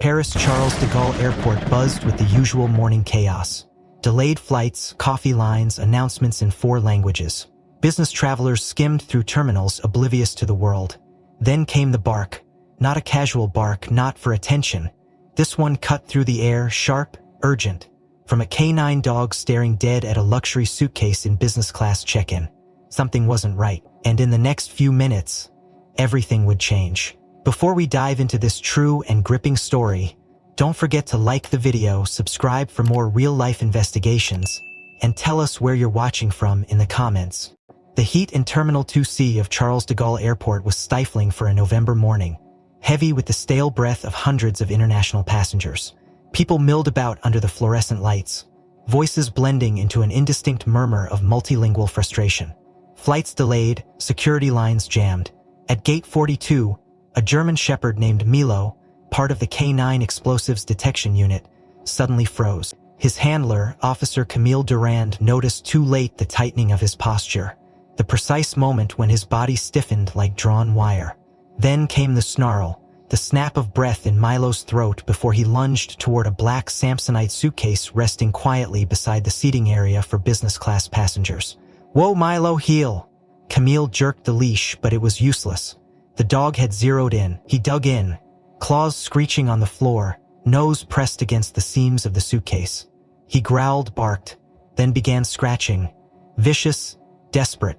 Paris Charles de Gaulle Airport buzzed with the usual morning chaos. Delayed flights, coffee lines, announcements in 4 languages. Business travelers skimmed through terminals oblivious to the world. Then came the bark. Not a casual bark, not for attention. This one cut through the air, sharp, urgent. From a canine dog staring dead at a luxury suitcase in business class check-in. Something wasn't right, and in the next few minutes, everything would change. Before we dive into this true and gripping story, don't forget to like the video, subscribe for more real-life investigations, and tell us where you're watching from in the comments. The heat in Terminal 2C of Charles de Gaulle Airport was stifling for a November morning, heavy with the stale breath of hundreds of international passengers. People milled about under the fluorescent lights, voices blending into an indistinct murmur of multilingual frustration. Flights delayed, security lines jammed. At Gate 42, a German shepherd named Milo, part of the K9 Explosives Detection Unit, suddenly froze. His handler, Officer Camille Durand, noticed too late the tightening of his posture, the precise moment when his body stiffened like drawn wire. Then came the snarl, the snap of breath in Milo's throat before he lunged toward a black Samsonite suitcase resting quietly beside the seating area for business class passengers. "Whoa, Milo, heel!" Camille jerked the leash, but it was useless. The dog had zeroed in. He dug in, claws screeching on the floor, nose pressed against the seams of the suitcase. He growled, barked, then began scratching. Vicious, desperate.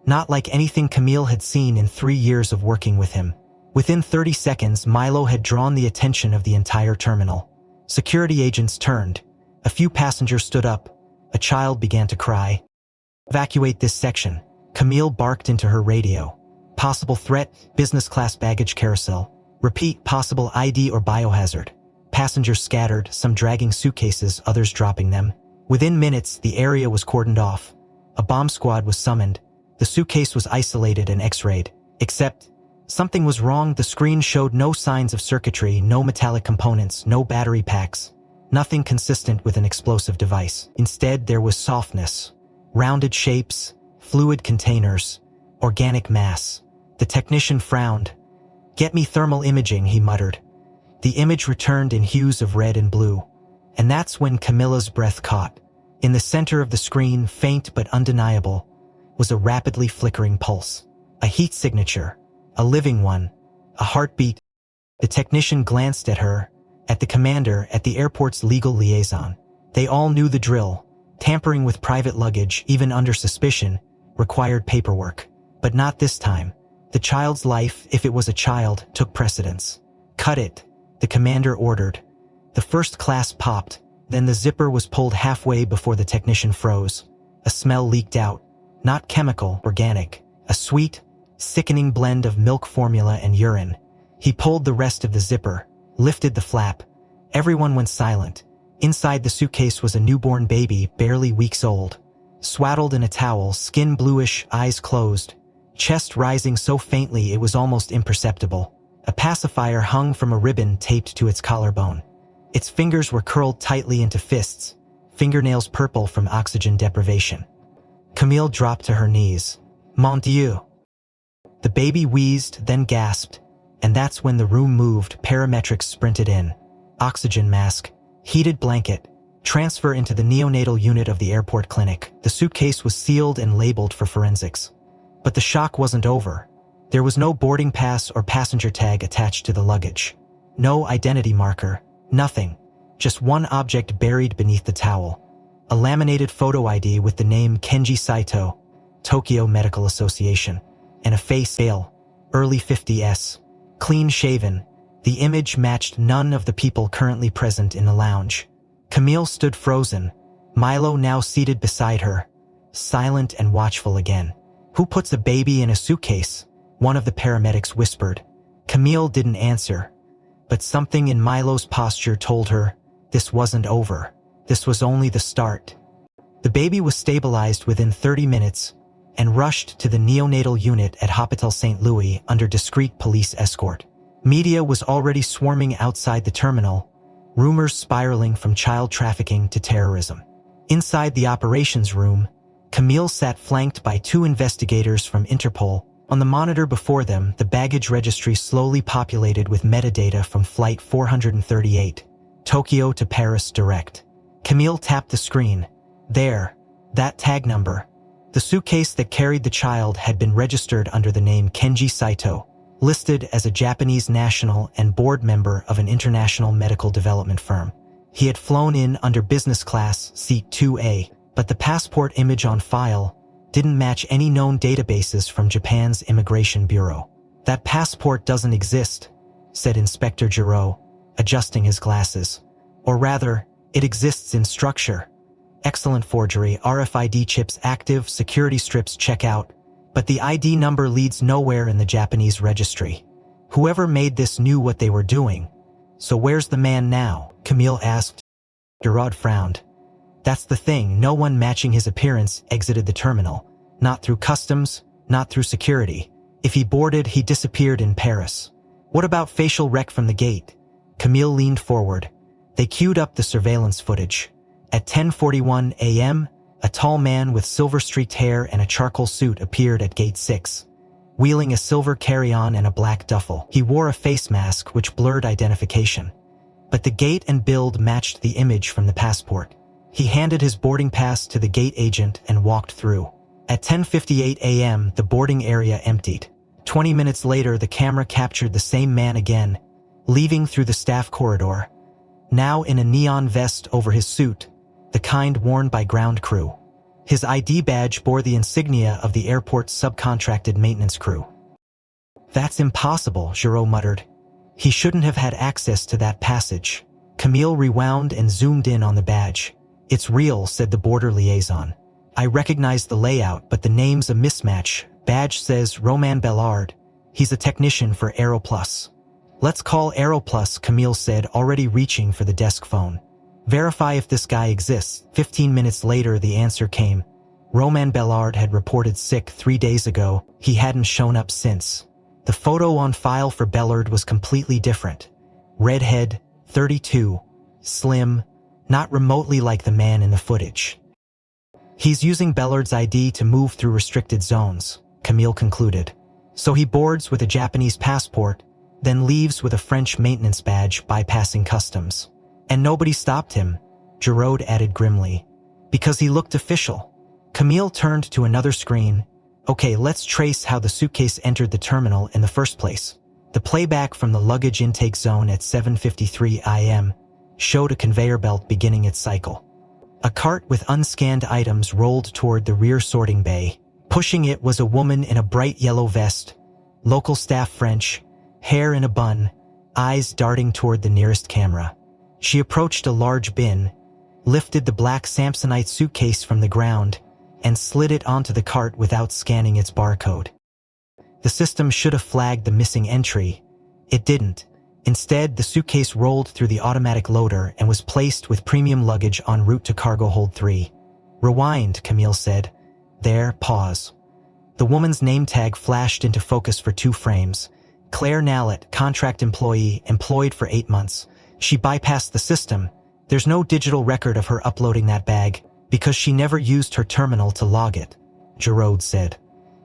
Not like anything Camille had seen in 3 years of working with him. Within 30 seconds, Milo had drawn the attention of the entire terminal. Security agents turned. A few passengers stood up. A child began to cry. "Evacuate this section," Camille barked into her radio. "Possible threat, business class baggage carousel. Repeat, possible ID or biohazard." Passengers scattered, some dragging suitcases, others dropping them. Within minutes, the area was cordoned off. A bomb squad was summoned. The suitcase was isolated and x-rayed. Except, something was wrong. The screen showed no signs of circuitry, no metallic components, no battery packs. Nothing consistent with an explosive device. Instead, there was softness. Rounded shapes, fluid containers, organic mass. The technician frowned. "Get me thermal imaging," he muttered. The image returned in hues of red and blue. And that's when Camilla's breath caught. In the center of the screen, faint but undeniable, was a rapidly flickering pulse. A heat signature. A living one. A heartbeat. The technician glanced at her, at the commander, at the airport's legal liaison. They all knew the drill. Tampering with private luggage, even under suspicion, required paperwork. But not this time. The child's life, if it was a child, took precedence. "Cut it," the commander ordered. The first class popped, then the zipper was pulled halfway before the technician froze. A smell leaked out. Not chemical, organic. A sweet, sickening blend of milk formula and urine. He pulled the rest of the zipper, lifted the flap. Everyone went silent. Inside the suitcase was a newborn baby, barely weeks old. Swaddled in a towel, skin bluish, eyes closed. Chest rising so faintly it was almost imperceptible. A pacifier hung from a ribbon taped to its collarbone. Its fingers were curled tightly into fists, fingernails purple from oxygen deprivation. Camille dropped to her knees. "Mon Dieu!" The baby wheezed, then gasped, and that's when the room moved. Parametrics sprinted in. Oxygen mask, heated blanket, transfer into the neonatal unit of the airport clinic. The suitcase was sealed and labeled for forensics. But the shock wasn't over. There was no boarding pass or passenger tag attached to the luggage. No identity marker, nothing. Just one object buried beneath the towel. A laminated photo ID with the name Kenji Saito, Tokyo Medical Association, and a face veil, early 50s. Clean shaven, the image matched none of the people currently present in the lounge. Camille stood frozen, Milo now seated beside her, silent and watchful again. "Who puts a baby in a suitcase?" one of the paramedics whispered. Camille didn't answer, but something in Milo's posture told her this wasn't over. This was only the start. The baby was stabilized within 30 minutes and rushed to the neonatal unit at Hôpital St. Louis under discreet police escort. Media was already swarming outside the terminal, rumors spiraling from child trafficking to terrorism. Inside the operations room, Camille sat flanked by 2 investigators from Interpol, On the monitor before them, the baggage registry slowly populated with metadata from Flight 438, Tokyo to Paris direct. Camille tapped the screen. There, that tag number. The suitcase that carried the child had been registered under the name Kenji Saito, listed as a Japanese national and board member of an international medical development firm. He had flown in under business class, seat 2A, but the passport image on file didn't match any known databases from Japan's Immigration Bureau. "That passport doesn't exist," said Inspector Giraud, adjusting his glasses. "Or rather, it exists in structure. Excellent forgery, RFID chips active, security strips check out, but the ID number leads nowhere in the Japanese registry. Whoever made this knew what they were doing. So where's the man now?" Camille asked. Giraud frowned. "That's the thing, no one matching his appearance exited the terminal. Not through customs, not through security. If he boarded, he disappeared in Paris." "What about facial rec from the gate?" Camille leaned forward. They queued up the surveillance footage. At 10:41 a.m., a tall man with silver-streaked hair and a charcoal suit appeared at Gate 6, wheeling a silver carry-on and a black duffel. He wore a face mask which blurred identification, but the gait and build matched the image from the passport. He handed his boarding pass to the gate agent and walked through. At 10:58 a.m., the boarding area emptied. 20 minutes later, the camera captured the same man again, leaving through the staff corridor, now in a neon vest over his suit, the kind worn by ground crew. His ID badge bore the insignia of the airport's subcontracted maintenance crew. "That's impossible," Giraud muttered. "He shouldn't have had access to that passage." Camille rewound and zoomed in on the badge. "It's real," said the border liaison. "I recognize the layout, but the name's a mismatch. Badge says Romain Bellard. He's a technician for Aeroplus." "Let's call Aeroplus," Camille said, already reaching for the desk phone. "Verify if this guy exists." 15 minutes later, the answer came. Romain Bellard had reported sick 3 days ago. He hadn't shown up since. The photo on file for Bellard was completely different. Redhead, 32, slim, not remotely like the man in the footage. "He's using Bellard's ID to move through restricted zones," Camille concluded. "So he boards with a Japanese passport, then leaves with a French maintenance badge, bypassing customs. And nobody stopped him," Giraud added grimly, "because he looked official." Camille turned to another screen. "Okay, let's trace how the suitcase entered the terminal in the first place." The playback from the luggage intake zone at 7:53 a.m. showed a conveyor belt beginning its cycle. A cart with unscanned items rolled toward the rear sorting bay. Pushing it was a woman in a bright yellow vest, local staff French, hair in a bun, eyes darting toward the nearest camera. She approached a large bin, lifted the black Samsonite suitcase from the ground, and slid it onto the cart without scanning its barcode. The system should have flagged the missing entry. It didn't. Instead, the suitcase rolled through the automatic loader and was placed with premium luggage en route to cargo hold 3. "Rewind," Camille said. "There, Paws." The woman's name tag flashed into focus for 2 frames. Claire Nallet, contract employee, employed for 8 months. She bypassed the system. There's no digital record of her uploading that bag, because she never used her terminal to log it, Giraud said.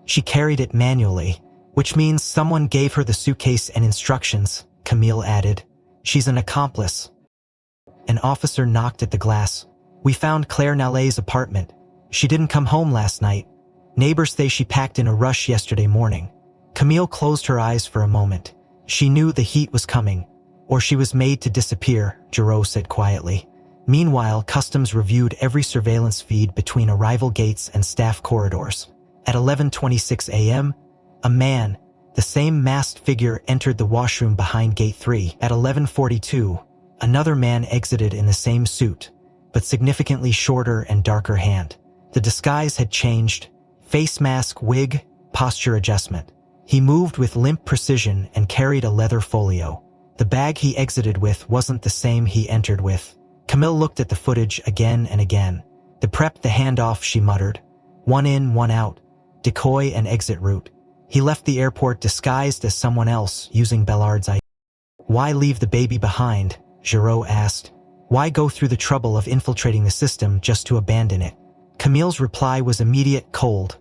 She carried it manually, which means someone gave her the suitcase and instructions, Camille added. She's an accomplice. An officer knocked at the glass. "We found Claire Nallet's apartment. She didn't come home last night. Neighbors say she packed in a rush yesterday morning." Camille closed her eyes for a moment. She knew the heat was coming, or she was made to disappear, Giraud said quietly. Meanwhile, customs reviewed every surveillance feed between arrival gates and staff corridors. At 11:26 a.m., a man, the same masked figure, entered the washroom behind Gate 3. At 11:42, another man exited in the same suit, but significantly shorter and darker hand. The disguise had changed. Face mask, wig, posture adjustment. He moved with limp precision and carried a leather folio. The bag he exited with wasn't the same he entered with. Camille looked at the footage again and again. "The prep, the handoff," she muttered. "One in, one out. Decoy and exit route." He left the airport disguised as someone else, using Bellard's ID. "Why leave the baby behind?" Giraud asked. "Why go through the trouble of infiltrating the system just to abandon it?" Camille's reply was immediate, cold.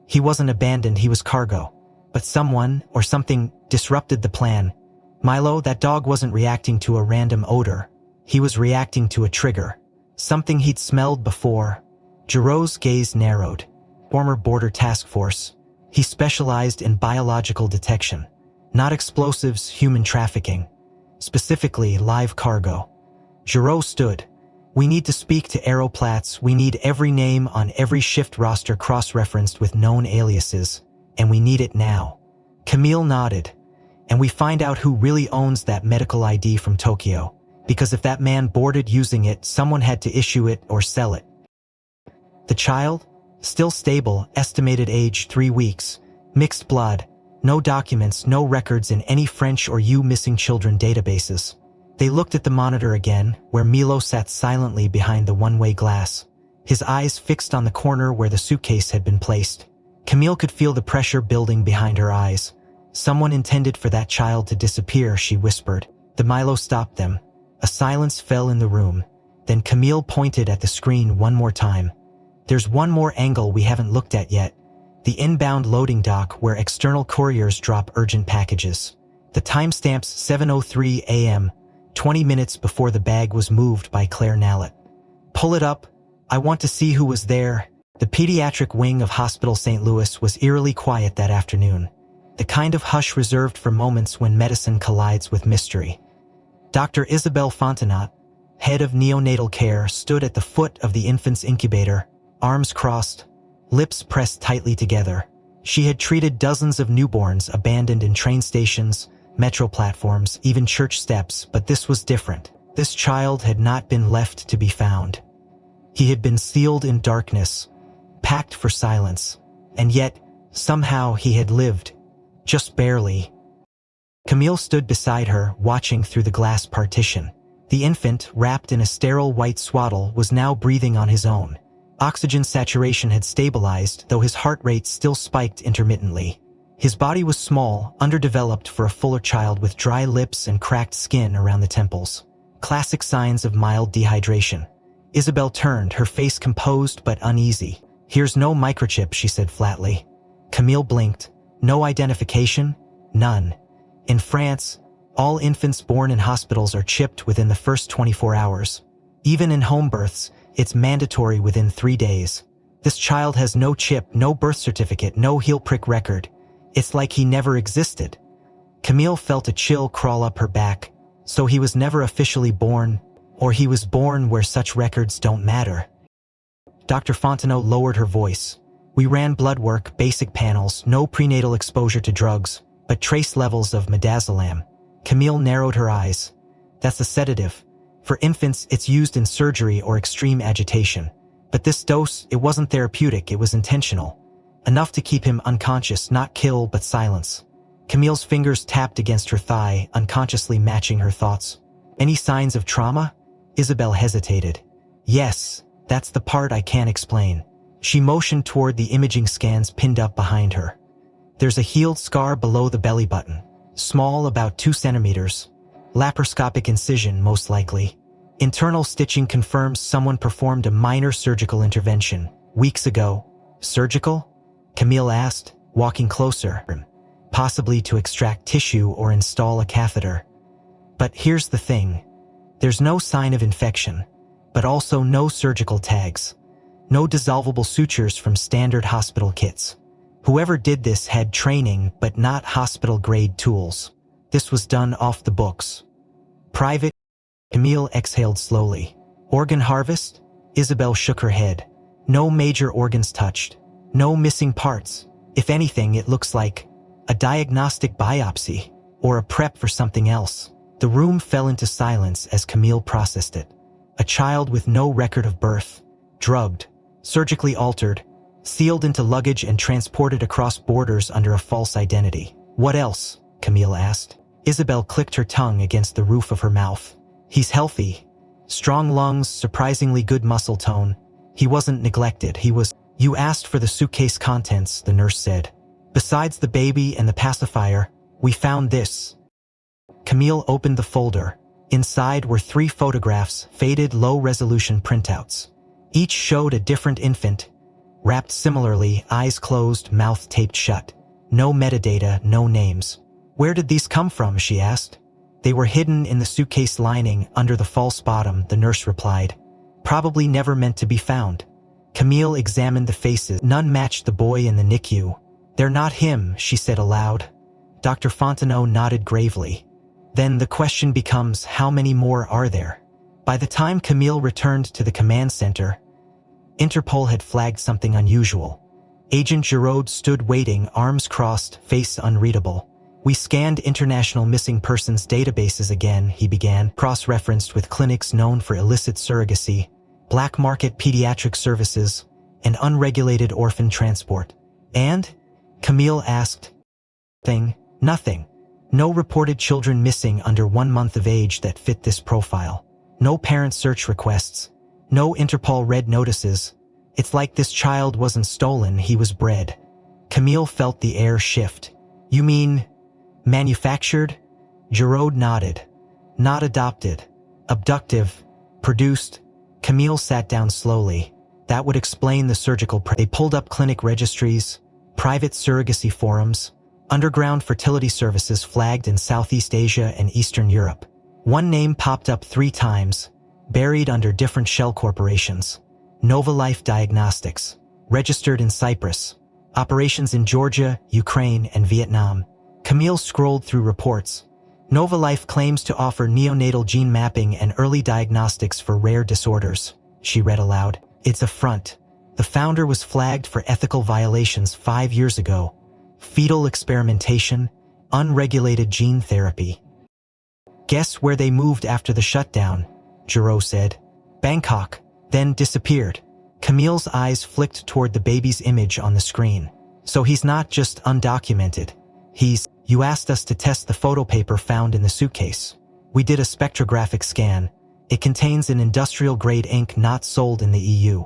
"He wasn't abandoned, he was cargo. But someone, or something, disrupted the plan. Milo, that dog wasn't reacting to a random odor. He was reacting to a trigger. Something he'd smelled before. Giroux's gaze narrowed. Former border task force. He specialized in biological detection. Not explosives, human trafficking. Specifically, live cargo. Giroux stood. We need to speak to Aeroplats. We need every name on every shift roster cross-referenced with known aliases. And we need it now. Camille nodded. And we find out who really owns that medical ID from Tokyo. Because if that man boarded using it, someone had to issue it or sell it. The child? Still stable, estimated age 3 weeks. Mixed blood. No documents, no records in any French or U missing children databases. They looked at the monitor again, where Milo sat silently behind the one-way glass. His eyes fixed on the corner where the suitcase had been placed. Camille could feel the pressure building behind her eyes. Someone intended for that child to disappear, she whispered. The Milo stopped them. A silence fell in the room. Then Camille pointed at the screen one more time. There's one more angle we haven't looked at yet. The inbound loading dock where external couriers drop urgent packages. The timestamp's 7:03 a.m., 20 minutes before the bag was moved by Claire Nallett. Pull it up. I want to see who was there. The pediatric wing of Hospital St. Louis was eerily quiet that afternoon. The kind of hush reserved for moments when medicine collides with mystery. Dr. Isabelle Fontenot, head of neonatal care, stood at the foot of the infant's incubator, arms crossed, lips pressed tightly together. She had treated dozens of newborns abandoned in train stations, metro platforms, even church steps, but this was different. This child had not been left to be found. He had been sealed in darkness, packed for silence, and yet, somehow he had lived. Just barely. Camille stood beside her, watching through the glass partition. The infant, wrapped in a sterile white swaddle, was now breathing on his own. Oxygen saturation had stabilized, though his heart rate still spiked intermittently. His body was small, underdeveloped for a fuller child with dry lips and cracked skin around the temples. Classic signs of mild dehydration. Isabelle turned, her face composed but uneasy. Here's no microchip, she said flatly. Camille blinked. No identification? None. In France, all infants born in hospitals are chipped within the first 24 hours. Even in home births, it's mandatory within 3 days. This child has no chip, no birth certificate, no heel prick record. It's like he never existed. Camille felt a chill crawl up her back. So he was never officially born, or he was born where such records don't matter. Dr. Fontenot lowered her voice. We ran blood work, basic panels, no prenatal exposure to drugs, but trace levels of midazolam. Camille narrowed her eyes. That's a sedative. For infants, it's used in surgery or extreme agitation. But this dose, it wasn't therapeutic, it was intentional. Enough to keep him unconscious, not kill, but silence. Camille's fingers tapped against her thigh, unconsciously matching her thoughts. Any signs of trauma? Isabelle hesitated. Yes, that's the part I can't explain. She motioned toward the imaging scans pinned up behind her. There's a healed scar below the belly button. Small, about 2 centimeters. Laparoscopic incision, most likely. Internal stitching confirms someone performed a minor surgical intervention weeks ago. Surgical? Camille asked, walking closer. Possibly to extract tissue or install a catheter. But here's the thing. There's no sign of infection, but also no surgical tags. No dissolvable sutures from standard hospital kits. Whoever did this had training, but not hospital-grade tools. This was done off the books. Private? Camille exhaled slowly. Organ harvest? Isabelle shook her head. No major organs touched. No missing parts. If anything, it looks like a diagnostic biopsy, or a prep for something else. The room fell into silence as Camille processed it. A child with no record of birth. Drugged. Surgically altered. Sealed into luggage and transported across borders under a false identity. What else? Camille asked. Isabelle clicked her tongue against the roof of her mouth. He's healthy. Strong lungs, surprisingly good muscle tone. He wasn't neglected, he was... You asked for the suitcase contents, the nurse said. Besides the baby and the pacifier, we found this. Camille opened the folder. Inside were 3 photographs, faded low-resolution printouts. Each showed a different infant, wrapped similarly, eyes closed, mouth taped shut. No metadata, no names. Where did these come from, she asked. They were hidden in the suitcase lining under the false bottom, the nurse replied. Probably never meant to be found. Camille examined the faces. None matched the boy in the NICU. They're not him, she said aloud. Dr. Fontenot nodded gravely. Then the question becomes, how many more are there? By the time Camille returned to the command center, Interpol had flagged something unusual. Agent Giraud stood waiting, arms crossed, face unreadable. We scanned international missing persons databases again, he began, cross-referenced with clinics known for illicit surrogacy, black market pediatric services, and unregulated orphan transport. And? Camille asked. Nothing. No reported children missing under 1 month of age that fit this profile. No parent search requests. No Interpol red notices. It's like this child wasn't stolen, he was bred. Camille felt the air shift. You mean, manufactured? Giraud nodded. Not adopted. Abductive. Produced. Camille sat down slowly. That would explain the surgical They pulled up clinic registries, private surrogacy forums, underground fertility services flagged in Southeast Asia and Eastern Europe. One name popped up 3 times, buried under different shell corporations. Novalife Diagnostics, registered in Cyprus. Operations in Georgia, Ukraine, and Vietnam. Camille scrolled through reports. Novalife claims to offer neonatal gene mapping and early diagnostics for rare disorders, she read aloud. It's a front. The founder was flagged for ethical violations 5 years ago. Fetal experimentation, unregulated gene therapy. Guess where they moved after the shutdown, Giraud said. Bangkok, then disappeared. Camille's eyes flicked toward the baby's image on the screen. So he's not just undocumented. You asked us to test the photo paper found in the suitcase. We did a spectrographic scan. It contains an industrial-grade ink not sold in the EU.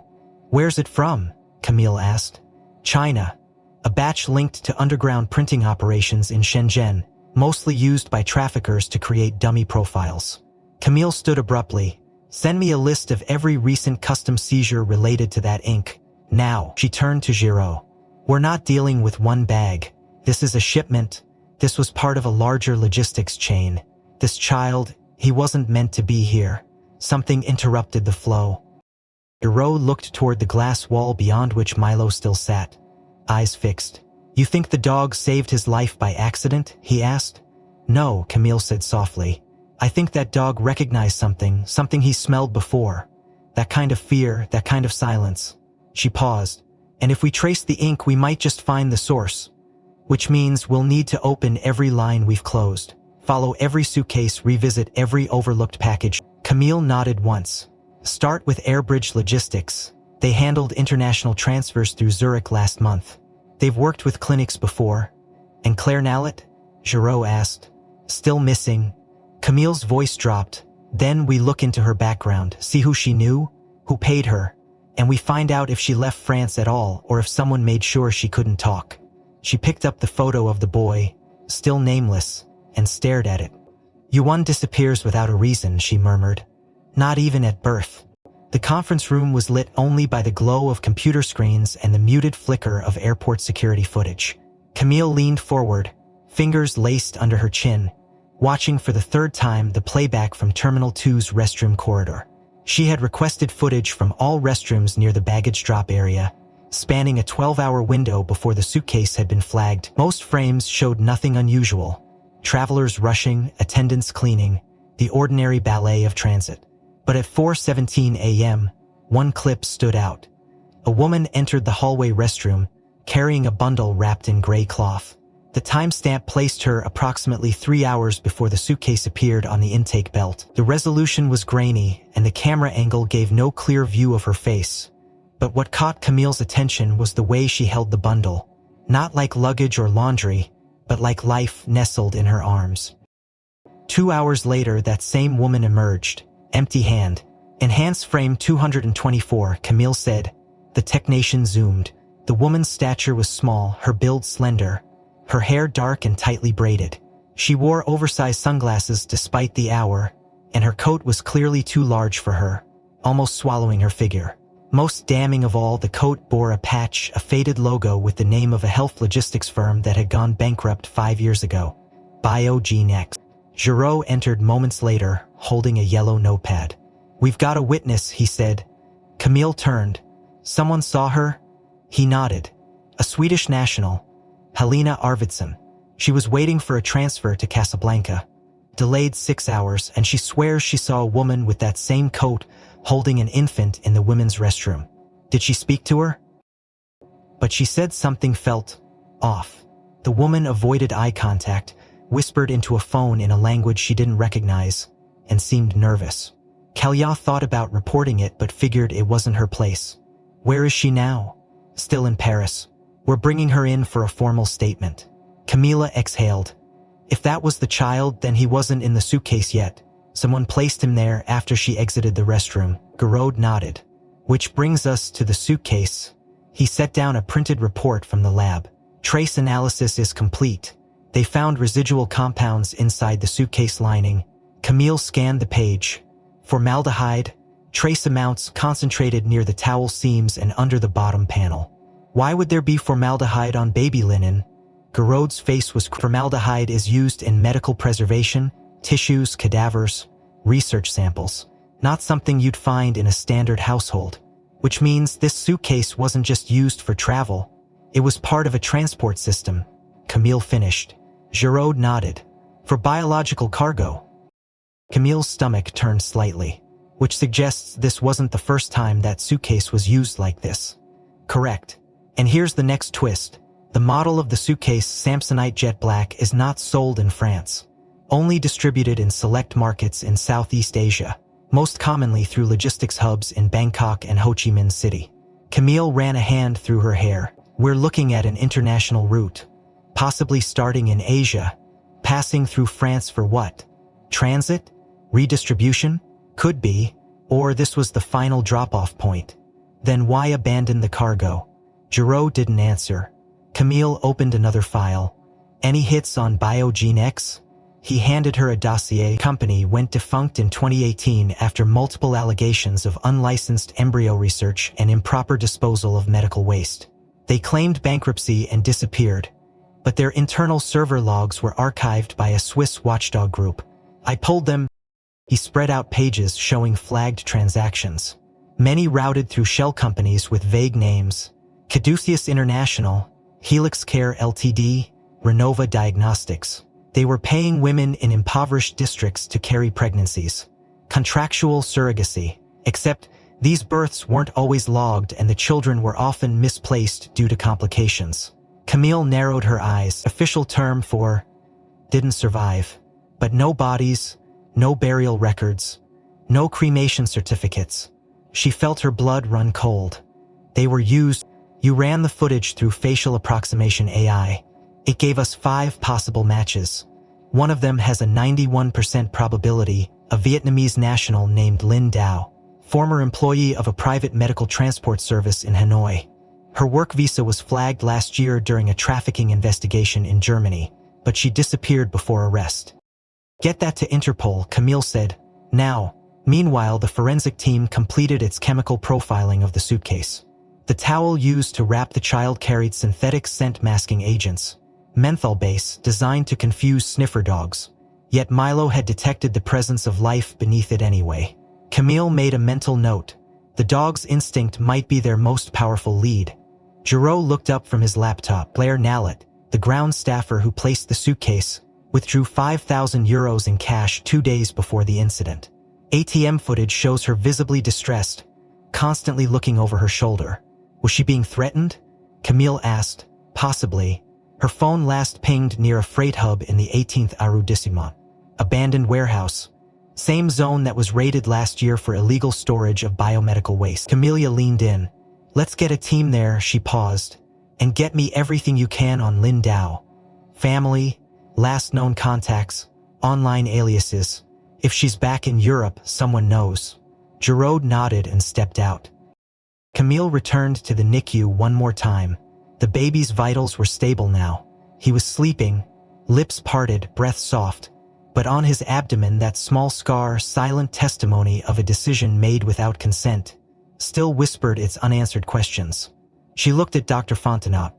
Where's it from? Camille asked. China. A batch linked to underground printing operations in Shenzhen, mostly used by traffickers to create dummy profiles. Camille stood abruptly. Send me a list of every recent custom seizure related to that ink. Now, she turned to Giraud. We're not dealing with one bag. This is a shipment. This was part of a larger logistics chain. This child, he wasn't meant to be here. Something interrupted the flow. Giraud looked toward the glass wall beyond which Milo still sat, eyes fixed. You think the dog saved his life by accident? He asked. No, Camille said softly. I think that dog recognized something he smelled before. That kind of fear, that kind of silence. She paused. And if we trace the ink, we might just find the source. Which means we'll need to open every line we've closed, follow every suitcase, revisit every overlooked package. Camille nodded once. Start with Airbridge Logistics. They handled international transfers through Zurich last month. They've worked with clinics before. And Claire Nallet? Giraud asked. Still missing. Camille's voice dropped. Then we look into her background, see who she knew, who paid her, and we find out if she left France at all or if someone made sure she couldn't talk. She picked up the photo of the boy, still nameless, and stared at it. Yuan disappears without a reason, she murmured. Not even at birth. The conference room was lit only by the glow of computer screens and the muted flicker of airport security footage. Camille leaned forward, fingers laced under her chin, watching for the 3rd time the playback from Terminal 2's restroom corridor. She had requested footage from all restrooms near the baggage drop area, spanning a 12-hour window before the suitcase had been flagged. Most frames showed nothing unusual. Travelers rushing, attendants cleaning, the ordinary ballet of transit. But at 4:17 a.m., one clip stood out. A woman entered the hallway restroom, carrying a bundle wrapped in gray cloth. The timestamp placed her approximately 3 hours before the suitcase appeared on the intake belt. The resolution was grainy, and the camera angle gave no clear view of her face. But what caught Camille's attention was the way she held the bundle. Not like luggage or laundry, but like life nestled in her arms. 2 hours later, that same woman emerged, empty hand. Enhance frame 224, Camille said. The technician zoomed. The woman's stature was small, her build slender, her hair dark and tightly braided. She wore oversized sunglasses despite the hour, and her coat was clearly too large for her, almost swallowing her figure. Most damning of all, the coat bore a patch, a faded logo with the name of a health logistics firm that had gone bankrupt 5 years ago. Biogenex. Giraud entered moments later, holding a yellow notepad. "We've got a witness," he said. Camille turned. "Someone saw her?" He nodded. "A Swedish national, Helena Arvidsson. She was waiting for a transfer to Casablanca. Delayed 6 hours, and she swears she saw a woman with that same coat holding an infant in the women's restroom. Did she speak to her?" But she said something felt off. The woman avoided eye contact, whispered into a phone in a language she didn't recognize, and seemed nervous. Kalya thought about reporting it but figured it wasn't her place. "Where is she now?" "Still in Paris. We're bringing her in for a formal statement." Camila exhaled. If that was the child, then he wasn't in the suitcase yet. Someone placed him there after she exited the restroom. Giraud nodded. "Which brings us to the suitcase." He set down a printed report from the lab. "Trace analysis is complete. They found residual compounds inside the suitcase lining." Camille scanned the page. Formaldehyde, trace amounts concentrated near the towel seams and under the bottom panel. "Why would there be formaldehyde on baby linen?" Giraud's face was formaldehyde is used in medical preservation, tissues, cadavers, research samples. Not something you'd find in a standard household. Which means this suitcase wasn't just used for travel. It was part of a transport system. Camille finished. Giraud nodded. "For biological cargo." Camille's stomach turned slightly, which suggests this wasn't the first time that suitcase was used like this. Correct. And here's the next twist. The model of the suitcase, Samsonite Jet Black, is not sold in France. Only distributed in select markets in Southeast Asia, most commonly through logistics hubs in Bangkok and Ho Chi Minh City. Camille ran a hand through her hair. "We're looking at an international route. Possibly starting in Asia. Passing through France for what? Transit? Redistribution? Could be. Or this was the final drop-off point. Then why abandon the cargo?" Giraud didn't answer. Camille opened another file. "Any hits on Biogenex?" He handed her a dossier. Company went defunct in 2018 after multiple allegations of unlicensed embryo research and improper disposal of medical waste. They claimed bankruptcy and disappeared, but their internal server logs were archived by a Swiss watchdog group. "I pulled them." He spread out pages showing flagged transactions. Many routed through shell companies with vague names. Caduceus International, Helix Care Ltd, Renova Diagnostics. They were paying women in impoverished districts to carry pregnancies. Contractual surrogacy. Except these births weren't always logged and the children were often misplaced due to complications. Camille narrowed her eyes. Official term for didn't survive. But no bodies, no burial records, no cremation certificates. She felt her blood run cold. They were used. You ran the footage through facial approximation AI. It gave us 5 possible matches. One of them has a 91% probability, a Vietnamese national named Linh Dao, former employee of a private medical transport service in Hanoi. Her work visa was flagged last year during a trafficking investigation in Germany, but she disappeared before arrest. "Get that to Interpol," Camille said. "Now." Meanwhile, the forensic team completed its chemical profiling of the suitcase. The towel used to wrap the child carried synthetic scent masking agents, menthol base, designed to confuse sniffer dogs. Yet Milo had detected the presence of life beneath it anyway. Camille made a mental note. The dog's instinct might be their most powerful lead. Giraud looked up from his laptop. Blair Nallet, the ground staffer who placed the suitcase, withdrew €5,000 in cash 2 days before the incident. ATM footage shows her visibly distressed, constantly looking over her shoulder. Was she being threatened? Camille asked. Possibly. Her phone last pinged near a freight hub in the 18th arrondissement. Abandoned warehouse. Same zone that was raided last year for illegal storage of biomedical waste. Camilla leaned in. "Let's get a team there," she paused. "And get me everything you can on Linh Dao. Family, last known contacts, online aliases. If she's back in Europe, someone knows." Giraud nodded and stepped out. Camille returned to the NICU one more time. The baby's vitals were stable now. He was sleeping, lips parted, breath soft, but on his abdomen that small scar, silent testimony of a decision made without consent. still whispered its unanswered questions. She looked at Dr. Fontenot.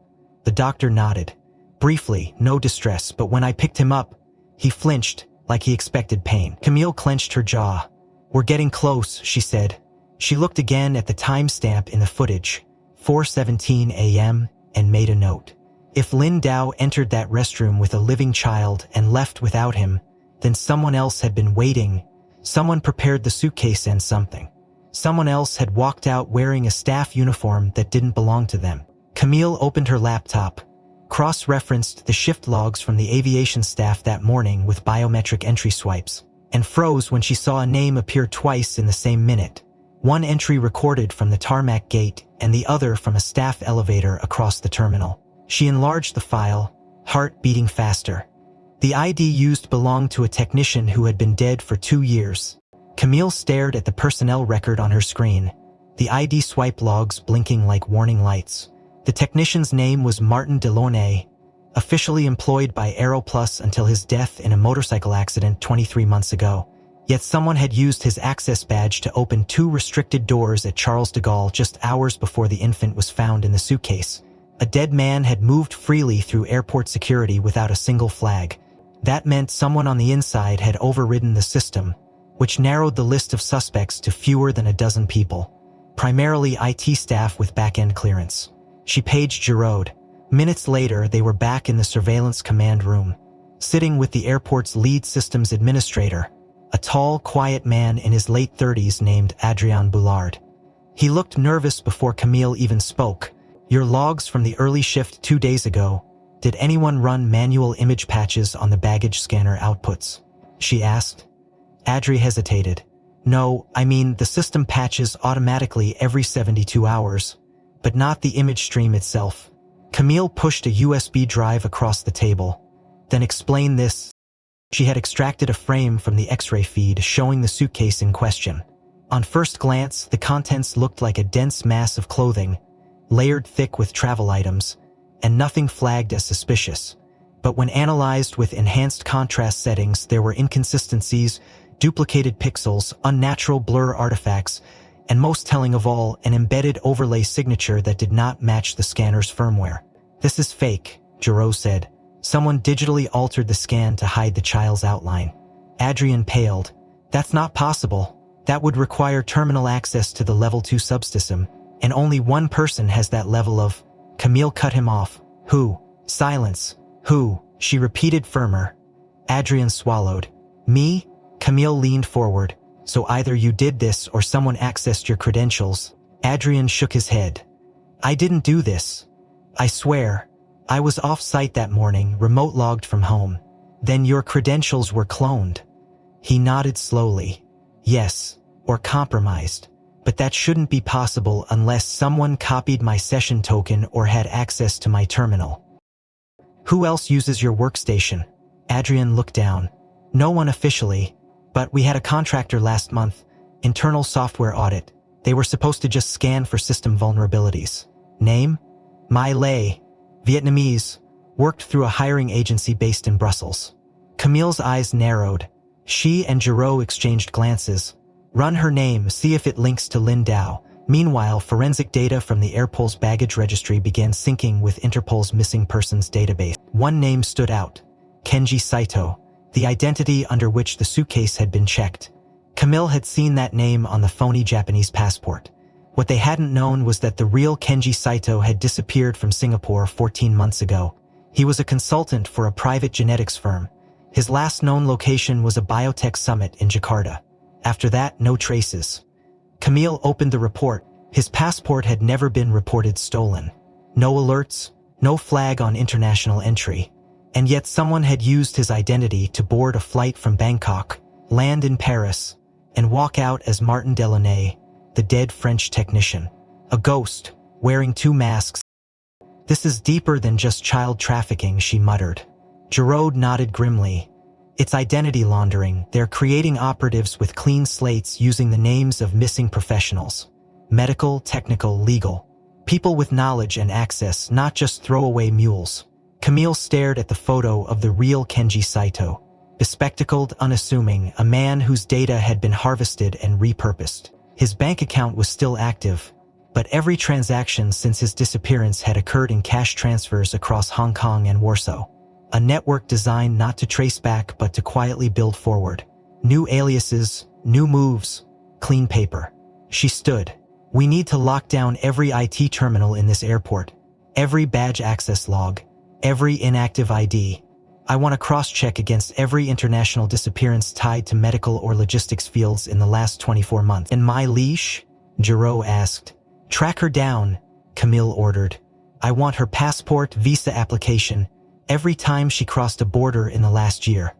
The doctor nodded. Briefly, no distress, but when I picked him up, he flinched, like he expected pain. Camille clenched her jaw. We're getting close, she said. She looked again at the timestamp in the footage, 4:17 a.m., and made a note. If Lin Dao entered that restroom with a living child and left without him, then someone else had been waiting. Someone prepared the suitcase and something. Someone else had walked out wearing a staff uniform that didn't belong to them. Camille opened her laptop, cross-referenced the shift logs from the aviation staff that morning with biometric entry swipes, and froze when she saw a name appear twice in the same minute. One entry recorded from the tarmac gate and the other from a staff elevator across the terminal. She enlarged the file, heart beating faster. The ID used belonged to a technician who had been dead for 2 years. Camille stared at the personnel record on her screen, the ID swipe logs blinking like warning lights. The technician's name was Martin Delaunay, officially employed by Aeroplus until his death in a motorcycle accident 23 months ago. Yet someone had used his access badge to open 2 restricted doors at Charles de Gaulle just hours before the infant was found in the suitcase. A dead man had moved freely through airport security without a single flag. That meant someone on the inside had overridden the system, which narrowed the list of suspects to fewer than a dozen people, primarily IT staff with back-end clearance. She paged Giraud. Minutes later, they were back in the surveillance command room, sitting with the airport's lead systems administrator, a tall, quiet man in his late 30s named Adrien Boulard. He looked nervous before Camille even spoke. Your logs from the early shift 2 days ago. Did anyone run manual image patches on the baggage scanner outputs? She asked. Adri hesitated. No, I mean the system patches automatically every 72 hours, but not the image stream itself. Camille pushed a USB drive across the table. Then explain this. She had extracted a frame from the X-ray feed showing the suitcase in question. On first glance, the contents looked like a dense mass of clothing, layered thick with travel items, and nothing flagged as suspicious. But when analyzed with enhanced contrast settings, there were inconsistencies, duplicated pixels, unnatural blur artifacts, and most telling of all, an embedded overlay signature that did not match the scanner's firmware. This is fake, Giraud said. Someone digitally altered the scan to hide the child's outline. Adrien paled. That's not possible. That would require terminal access to the level 2 subsystem, and only one person has that level of... Camille cut him off. Who? Silence. Who? She repeated firmer. Adrien swallowed. Me? Camille leaned forward. So either you did this or someone accessed your credentials. Adrien shook his head. I didn't do this. I swear. I was off-site that morning, remote logged from home. Then your credentials were cloned. He nodded slowly. Yes, or compromised. But that shouldn't be possible unless someone copied my session token or had access to my terminal. Who else uses your workstation? Adrien looked down. No one officially, but we had a contractor last month, internal software audit. They were supposed to just scan for system vulnerabilities. Name? Mai Lei, Vietnamese, worked through a hiring agency based in Brussels. Camille's eyes narrowed. She and Giraud exchanged glances. Run her name, see if it links to Lin Dao. Meanwhile, forensic data from the Airpol's baggage registry began syncing with Interpol's missing persons database. One name stood out. Kenji Saito, the identity under which the suitcase had been checked. Camille had seen that name on the phony Japanese passport. What they hadn't known was that the real Kenji Saito had disappeared from Singapore 14 months ago. He was a consultant for a private genetics firm. His last known location was a biotech summit in Jakarta. After that, no traces. Camille opened the report. His passport had never been reported stolen. No alerts, no flag on international entry. And yet someone had used his identity to board a flight from Bangkok, land in Paris, and walk out as Martin Delaunay, the dead French technician. A ghost, wearing 2 masks. This is deeper than just child trafficking, she muttered. Giraud nodded grimly. It's identity laundering. They're creating operatives with clean slates using the names of missing professionals. Medical, technical, legal. People with knowledge and access, not just throwaway mules. Camille stared at the photo of the real Kenji Saito. Bespectacled, unassuming, a man whose data had been harvested and repurposed. His bank account was still active, but every transaction since his disappearance had occurred in cash transfers across Hong Kong and Warsaw. A network designed not to trace back but to quietly build forward. New aliases, new moves, clean paper. She stood. We need to lock down every IT terminal in this airport, every badge access log, every inactive ID. I want to cross-check against every international disappearance tied to medical or logistics fields in the last 24 months. And my leash? Giraud asked. Track her down, Camille ordered. I want her passport, visa application, every time she crossed a border in the last year.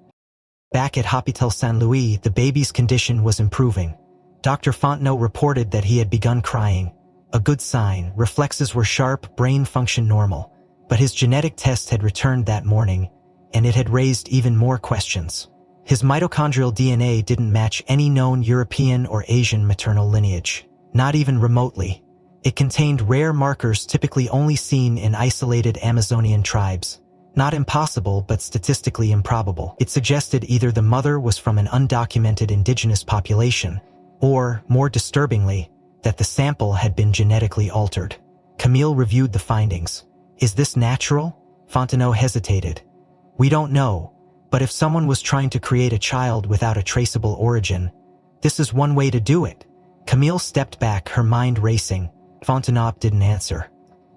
Back at Hôpital Saint-Louis, the baby's condition was improving. Dr. Fontenot reported that he had begun crying. A good sign, reflexes were sharp, brain function normal. But his genetic test had returned that morning, and it had raised even more questions. His mitochondrial DNA didn't match any known European or Asian maternal lineage, not even remotely. It contained rare markers typically only seen in isolated Amazonian tribes. Not impossible, but statistically improbable. It suggested either the mother was from an undocumented indigenous population, or, more disturbingly, that the sample had been genetically altered. Camille reviewed the findings. Is this natural? Fontenot hesitated. We don't know, but if someone was trying to create a child without a traceable origin, this is one way to do it. Camille stepped back, her mind racing. Fontenot didn't answer.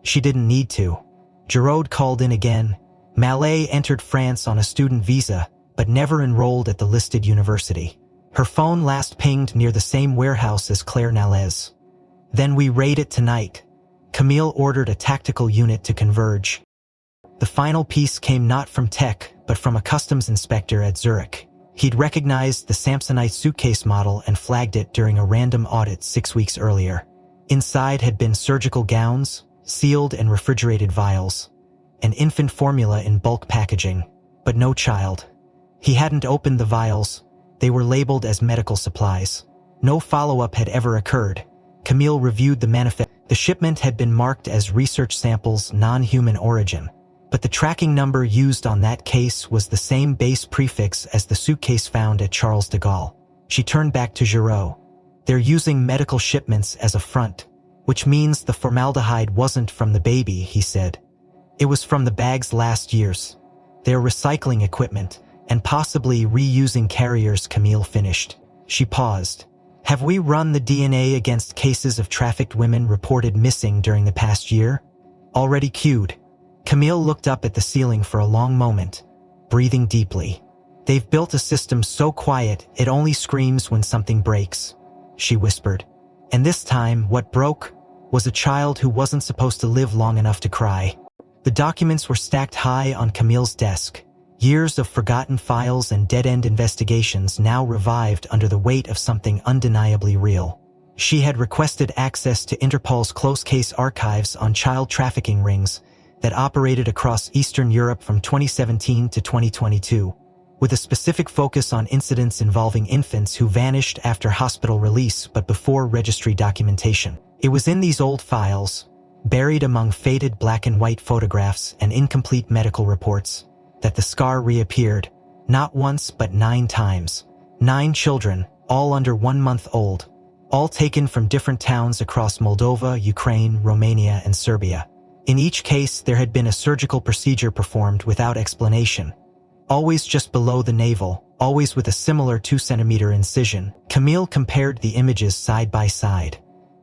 She didn't need to. Giraud called in again. Mallet entered France on a student visa, but never enrolled at the listed university. Her phone last pinged near the same warehouse as Claire Nalez. Then we raid it tonight. Camille ordered a tactical unit to converge. The final piece came not from tech, but from a customs inspector at Zurich. He'd recognized the Samsonite suitcase model and flagged it during a random audit 6 weeks earlier. Inside had been surgical gowns, sealed and refrigerated vials, an infant formula in bulk packaging, but no child. He hadn't opened the vials. They were labeled as medical supplies. No follow-up had ever occurred. Camille reviewed the manifest. The shipment had been marked as research samples non-human origin, but the tracking number used on that case was the same base prefix as the suitcase found at Charles de Gaulle. She turned back to Giraud. They're using medical shipments as a front, which means the formaldehyde wasn't from the baby, he said. It was from the bag's last years. They're recycling equipment, and possibly reusing carriers, Camille finished. She paused. Have we run the DNA against cases of trafficked women reported missing during the past year? Already queued. Camille looked up at the ceiling for a long moment, breathing deeply. They've built a system so quiet it only screams when something breaks, she whispered. And this time, what broke was a child who wasn't supposed to live long enough to cry. The documents were stacked high on Camille's desk. Years of forgotten files and dead-end investigations now revived under the weight of something undeniably real. She had requested access to Interpol's close-case archives on child trafficking rings that operated across Eastern Europe from 2017 to 2022, with a specific focus on incidents involving infants who vanished after hospital release but before registry documentation. It was in these old files, buried among faded black and white photographs and incomplete medical reports, that the scar reappeared, not once but 9 times. 9 children, all under 1 month old, all taken from different towns across Moldova, Ukraine, Romania, and Serbia. In each case, there had been a surgical procedure performed without explanation. Always just below the navel, always with a similar 2-centimeter incision. Camille compared the images side by side.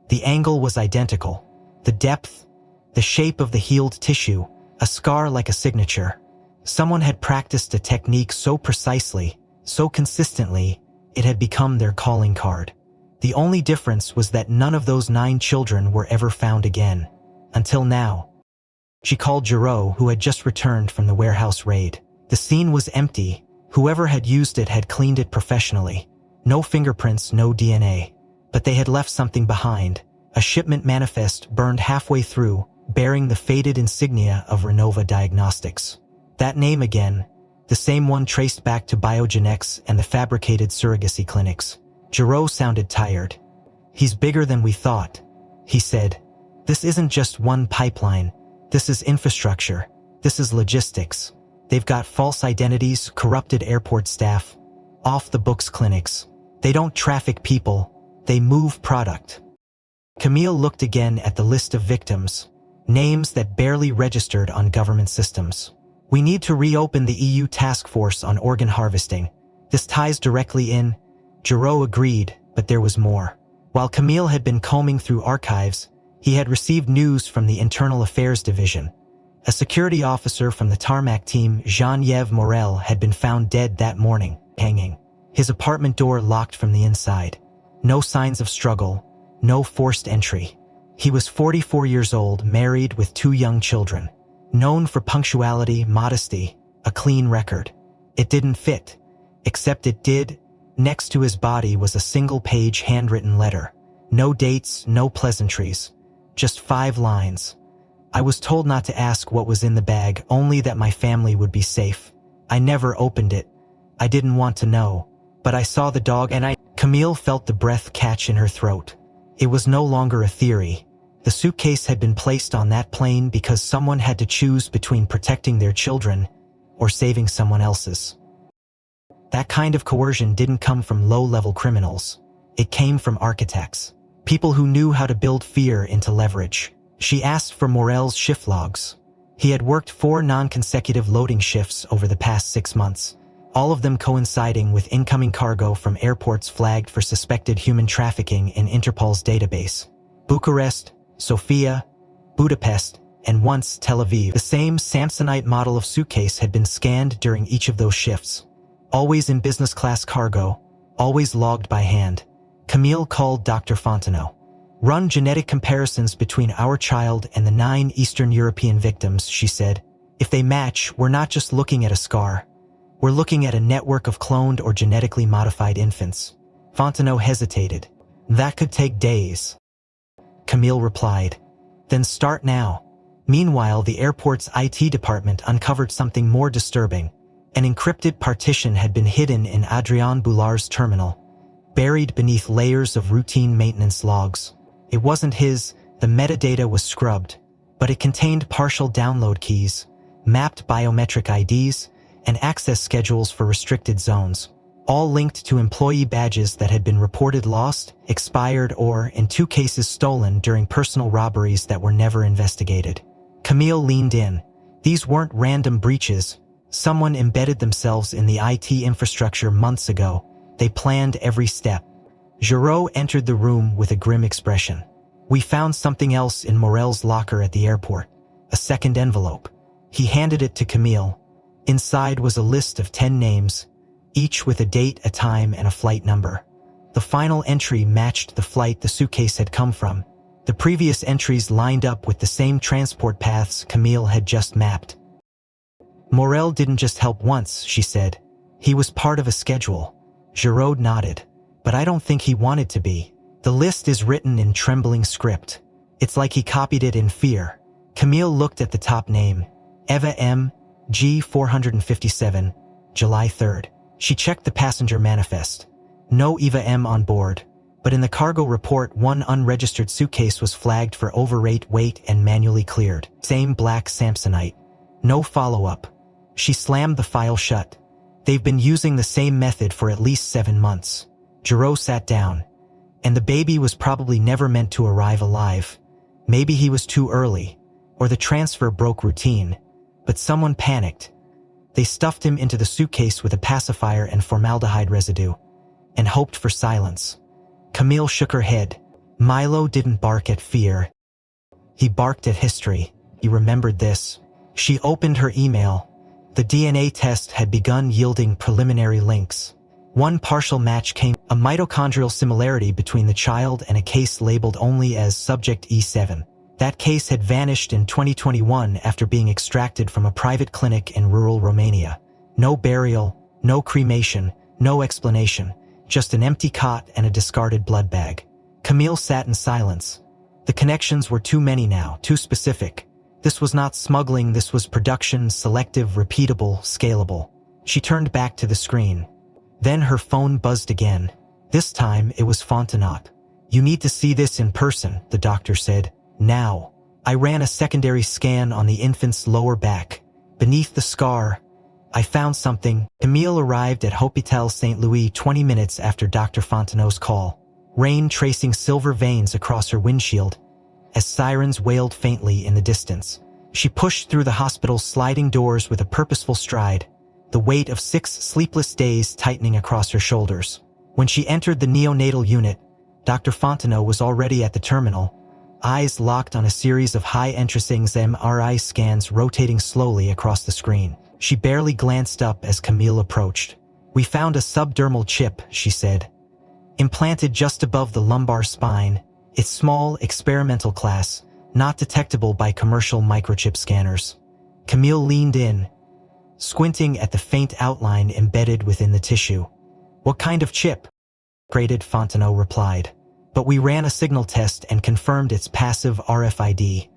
The angle was identical. The depth, the shape of the healed tissue, a scar like a signature. Someone had practiced a technique so precisely, so consistently, it had become their calling card. The only difference was that none of those 9 children were ever found again. Until now. She called Giraud, who had just returned from the warehouse raid. The scene was empty. Whoever had used it had cleaned it professionally. No fingerprints, no DNA. But they had left something behind. A shipment manifest burned halfway through, bearing the faded insignia of Renova Diagnostics. That name again, the same one traced back to Biogenex and the fabricated surrogacy clinics. Giraud sounded tired. He's bigger than we thought, he said. This isn't just one pipeline. This is infrastructure. This is logistics. They've got false identities, corrupted airport staff, off-the-books clinics. They don't traffic people. They move product. Camille looked again at the list of victims, names that barely registered on government systems. We need to reopen the EU task force on organ harvesting. This ties directly in. Giraud agreed, but there was more. While Camille had been combing through archives, he had received news from the Internal Affairs Division. A security officer from the tarmac team, Jean-Yves Morel, had been found dead that morning, hanging. His apartment door locked from the inside. No signs of struggle, no forced entry. He was 44 years old, married with 2 young children. Known for punctuality, modesty, a clean record. It didn't fit. Except it did. Next to his body was a single-page handwritten letter. No dates, no pleasantries. Just 5 lines. I was told not to ask what was in the bag, only that my family would be safe. I never opened it. I didn't want to know. But I saw the dog and Camille felt the breath catch in her throat. It was no longer a theory. The suitcase had been placed on that plane because someone had to choose between protecting their children or saving someone else's. That kind of coercion didn't come from low-level criminals. It came from architects. People who knew how to build fear into leverage. She asked for Morel's shift logs. He had worked 4 non-consecutive loading shifts over the past 6 months, all of them coinciding with incoming cargo from airports flagged for suspected human trafficking in Interpol's database. Bucharest, Sofia, Budapest, and once Tel Aviv. The same Samsonite model of suitcase had been scanned during each of those shifts. Always in business-class cargo, always logged by hand. Camille called Dr. Fontenot. Run genetic comparisons between our child and the 9 Eastern European victims, she said. If they match, we're not just looking at a scar. We're looking at a network of cloned or genetically modified infants. Fontenot hesitated. That could take days. Camille replied. Then start now. Meanwhile, the airport's IT department uncovered something more disturbing. An encrypted partition had been hidden in Adrien Boulard's terminal, buried beneath layers of routine maintenance logs. It wasn't his, the metadata was scrubbed, but it contained partial download keys, mapped biometric IDs, and access schedules for restricted zones, all linked to employee badges that had been reported lost, expired, or, in 2 cases, stolen during personal robberies that were never investigated. Camille leaned in. These weren't random breaches. Someone embedded themselves in the IT infrastructure months ago. They planned every step. Giraud entered the room with a grim expression. We found something else in Morel's locker at the airport. A second envelope. He handed it to Camille. Inside was a list of 10 names, each with a date, a time, and a flight number. The final entry matched the flight the suitcase had come from. The previous entries lined up with the same transport paths Camille had just mapped. Morel didn't just help once, she said. He was part of a schedule. Giraud nodded. But I don't think he wanted to be. The list is written in trembling script. It's like he copied it in fear. Camille looked at the top name. Eva M. G. 457, July 3rd. She checked the passenger manifest. No Eva M. on board. But in the cargo report, 1 unregistered suitcase was flagged for overweight weight and manually cleared. Same black Samsonite. No follow-up. She slammed the file shut. They've been using the same method for at least 7 months. Giraud sat down. And the baby was probably never meant to arrive alive. Maybe he was too early, or the transfer broke routine. But someone panicked. They stuffed him into the suitcase with a pacifier and formaldehyde residue, and hoped for silence. Camille shook her head. Milo didn't bark at fear. He barked at history. He remembered this. She opened her email. The DNA test had begun yielding preliminary links. 1 partial match came, a mitochondrial similarity between the child and a case labeled only as Subject E7. That case had vanished in 2021 after being extracted from a private clinic in rural Romania. No burial, no cremation, no explanation, just an empty cot and a discarded blood bag. Camille sat in silence. The connections were too many now, too specific. This was not smuggling, this was production, selective, repeatable, scalable. She turned back to the screen. Then her phone buzzed again. This time it was Fontenot. You need to see this in person, the doctor said. Now. I ran a secondary scan on the infant's lower back. Beneath the scar, I found something. Camille arrived at Hôpital St. Louis 20 minutes after Dr. Fontenot's call. rain tracing silver veins across her windshield as sirens wailed faintly in the distance. She pushed through the hospital's sliding doors with a purposeful stride, the weight of 6 sleepless days tightening across her shoulders. When she entered the neonatal unit, Dr. Fontenot was already at the terminal, eyes locked on a series of high-entracing MRI scans rotating slowly across the screen. She barely glanced up as Camille approached. "We found a subdermal chip," she said, "implanted just above the lumbar spine. It's small, experimental class, not detectable by commercial microchip scanners." Camille leaned in, squinting at the faint outline embedded within the tissue. "What kind of chip?" Graded, Fontenot replied. "But we ran a signal test and confirmed it's passive RFID,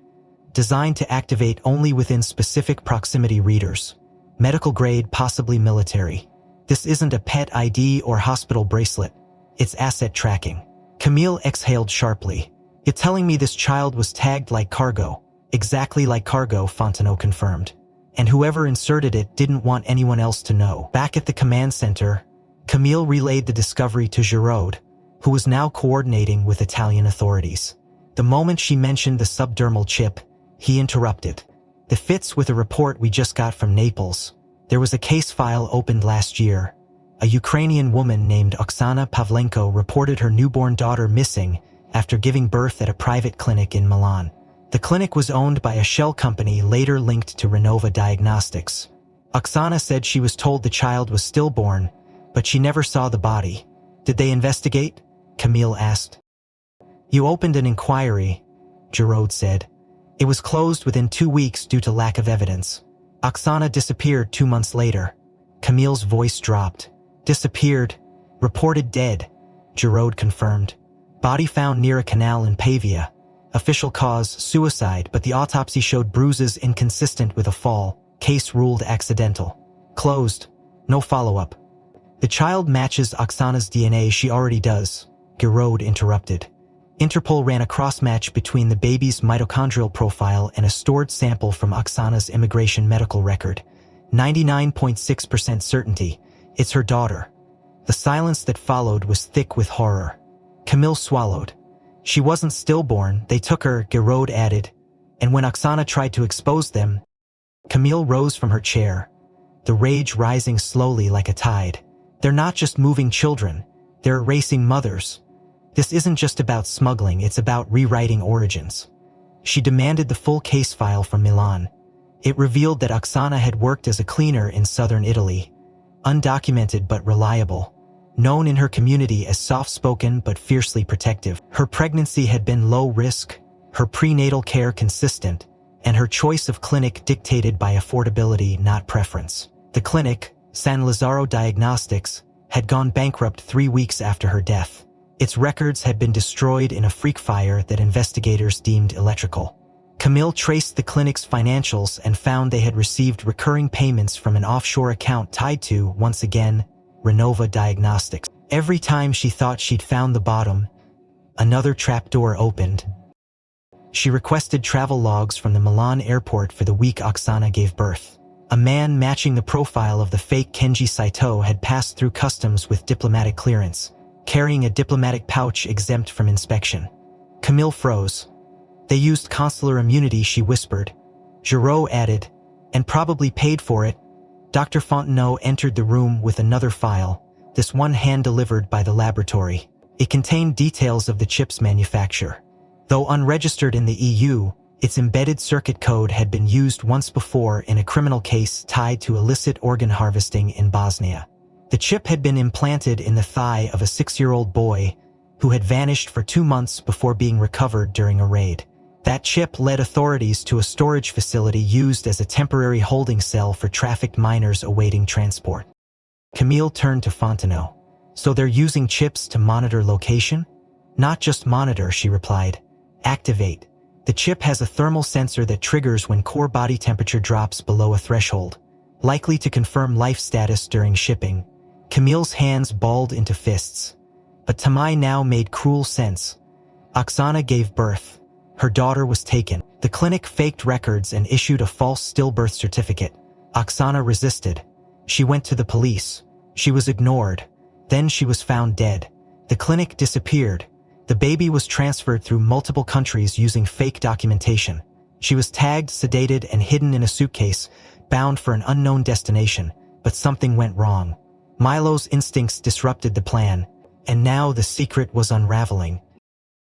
designed to activate only within specific proximity readers. Medical grade, possibly military. This isn't a pet ID or hospital bracelet. It's asset tracking." Camille exhaled sharply. "You're telling me this child was tagged like cargo?" "Exactly like cargo," Fontenot confirmed. "And whoever inserted it didn't want anyone else to know." Back at the command center, Camille relayed the discovery to Giraud, who was now coordinating with Italian authorities. The moment she mentioned the subdermal chip, he interrupted. "It fits with a report we just got from Naples. There was a case file opened last year. A Ukrainian woman named Oksana Pavlenko reported her newborn daughter missing after giving birth at a private clinic in Milan. The clinic was owned by a shell company later linked to Renova Diagnostics. Oksana said she was told the child was stillborn, but she never saw the body." "Did they investigate?" Camille asked. "You opened an inquiry," Giraud said. "It was closed within 2 weeks due to lack of evidence. Oksana disappeared 2 months later." Camille's voice dropped. "Disappeared, reported dead," Giraud confirmed. "Body found near a canal in Pavia. Official cause, suicide, but the autopsy showed bruises inconsistent with a fall. Case ruled accidental. Closed. No follow-up." "The child matches Oksana's DNA. She already does," Giraud interrupted. "Interpol ran a cross-match between the baby's mitochondrial profile and a stored sample from Oksana's immigration medical record. 99.6% certainty. It's her daughter." The silence that followed was thick with horror. Camille swallowed. "She wasn't stillborn, they took her," Giraud added. "And when Oksana tried to expose them..." Camille rose from her chair, the rage rising slowly like a tide. "They're not just moving children, they're erasing mothers. This isn't just about smuggling, it's about rewriting origins." She demanded the full case file from Milan. It revealed that Oksana had worked as a cleaner in southern Italy, undocumented but reliable, known in her community as soft-spoken but fiercely protective. Her pregnancy had been low risk, her prenatal care consistent, and her choice of clinic dictated by affordability, not preference. The clinic, San Lazzaro Diagnostics, had gone bankrupt 3 weeks after her death. Its records had been destroyed in a freak fire that investigators deemed electrical. Camille traced the clinic's financials and found they had received recurring payments from an offshore account tied to, once again, Renova Diagnostics. Every time she thought she'd found the bottom, another trapdoor opened. She requested travel logs from the Milan airport for the week Oksana gave birth. A man matching the profile of the fake Kenji Saito had passed through customs with diplomatic clearance, carrying a diplomatic pouch exempt from inspection. Camille froze. "They used consular immunity," she whispered. Giraud added, "and probably paid for it." Dr. Fontenot entered the room with another file, this one hand-delivered by the laboratory. It contained details of the chip's manufacture. Though unregistered in the EU, its embedded circuit code had been used once before in a criminal case tied to illicit organ harvesting in Bosnia. The chip had been implanted in the thigh of a 6-year-old boy who had vanished for 2 months before being recovered during a raid. That chip led authorities to a storage facility used as a temporary holding cell for trafficked minors awaiting transport. Camille turned to Fontenot. "So they're using chips to monitor location?" "Not just monitor," she replied. "Activate. The chip has a thermal sensor that triggers when core body temperature drops below a threshold, likely to confirm life status during shipping." Camille's hands balled into fists. But to my now made cruel sense. Oksana gave birth. Her daughter was taken. The clinic faked records and issued a false stillbirth certificate. Oksana resisted. She went to the police. She was ignored. Then she was found dead. The clinic disappeared. The baby was transferred through multiple countries using fake documentation. She was tagged, sedated, and hidden in a suitcase, bound for an unknown destination, but something went wrong. Milo's instincts disrupted the plan, and now the secret was unraveling.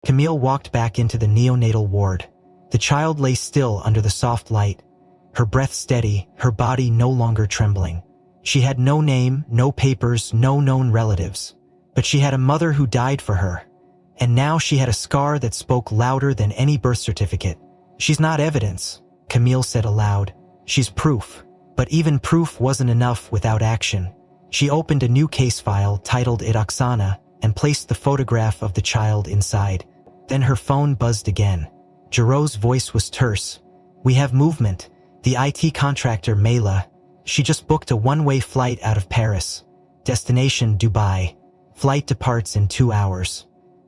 Camille walked back into the neonatal ward. The child lay still under the soft light, her breath steady, her body no longer trembling. She had no name, no papers, no known relatives. But she had a mother who died for her. And now she had a scar that spoke louder than any birth certificate. "She's not evidence," Camille said aloud. "She's proof." But even proof wasn't enough without action. She opened a new case file, titled it Oksana, and placed the photograph of the child inside. Then her phone buzzed again. Giraud's voice was terse. "We have movement. The IT contractor Mela. She just booked a one-way flight out of Paris. Destination Dubai. Flight departs in 2 hours."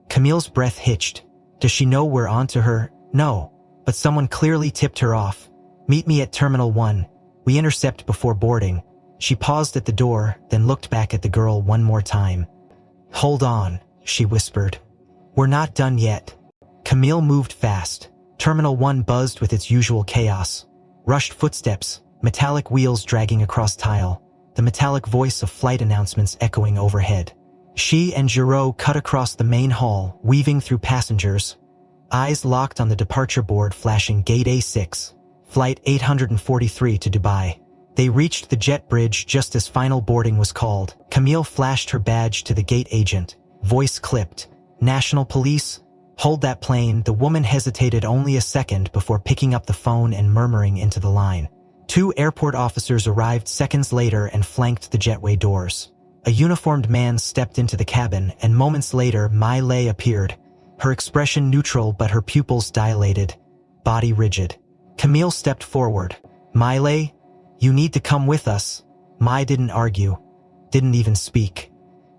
Camille's breath hitched. Does she know we're onto her? No. But someone clearly tipped her off. "Meet me at Terminal 1. We intercept before boarding." She paused at the door, then looked back at the girl one more time. "Hold on," she whispered. "We're not done yet." Camille moved fast. Terminal 1 buzzed with its usual chaos. Rushed footsteps, metallic wheels dragging across tile, the metallic voice of flight announcements echoing overhead. She and Giraud cut across the main hall, weaving through passengers, eyes locked on the departure board flashing Gate A6, Flight 843 to Dubai. They reached the jet bridge just as final boarding was called. Camille flashed her badge to the gate agent. Voice clipped. "National Police? Hold that plane." The woman hesitated only a second before picking up the phone and murmuring into the line. 2 airport officers arrived seconds later and flanked the jetway doors. A uniformed man stepped into the cabin, and moments later, Mai Lei appeared. Her expression neutral, but her pupils dilated, body rigid. Camille stepped forward. "Mai Lei, you need to come with us." Mai didn't argue, didn't even speak.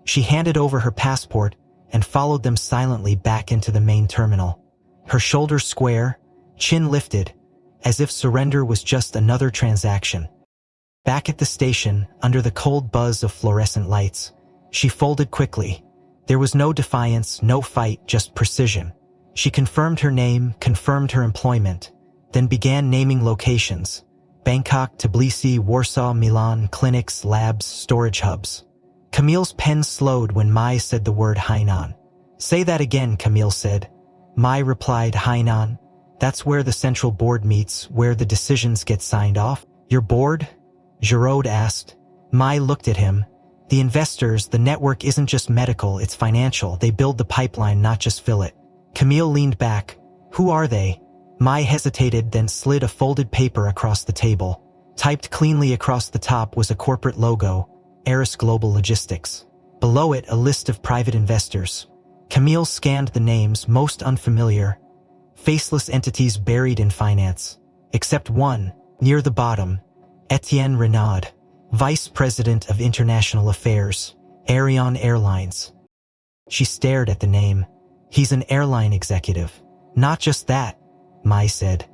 She handed over her passport and followed them silently back into the main terminal. Her shoulders square, chin lifted, as if surrender was just another transaction. Back at the station, under the cold buzz of fluorescent lights, she folded quickly. There was no defiance, no fight, just precision. She confirmed her name, confirmed her employment, then began naming locations. Bangkok, Tbilisi, Warsaw, Milan, clinics, labs, storage hubs. Camille's pen slowed when Mai said the word Hainan. "Say that again," Camille said. Mai replied, "Hainan. That's where the central board meets, where the decisions get signed off." "Your board?" Giraud asked. Mai looked at him. "The investors, the network isn't just medical, it's financial. They build the pipeline, not just fill it." Camille leaned back. "Who are they?" Mai hesitated, then slid a folded paper across the table. Typed cleanly across the top was a corporate logo, Eris Global Logistics. Below it, a list of private investors. Camille scanned the names, most unfamiliar. Faceless entities buried in finance. Except one, near the bottom, Etienne Renaud, Vice President of International Affairs, Arion Airlines. She stared at the name. "He's an airline executive." "Not just that," Mai said.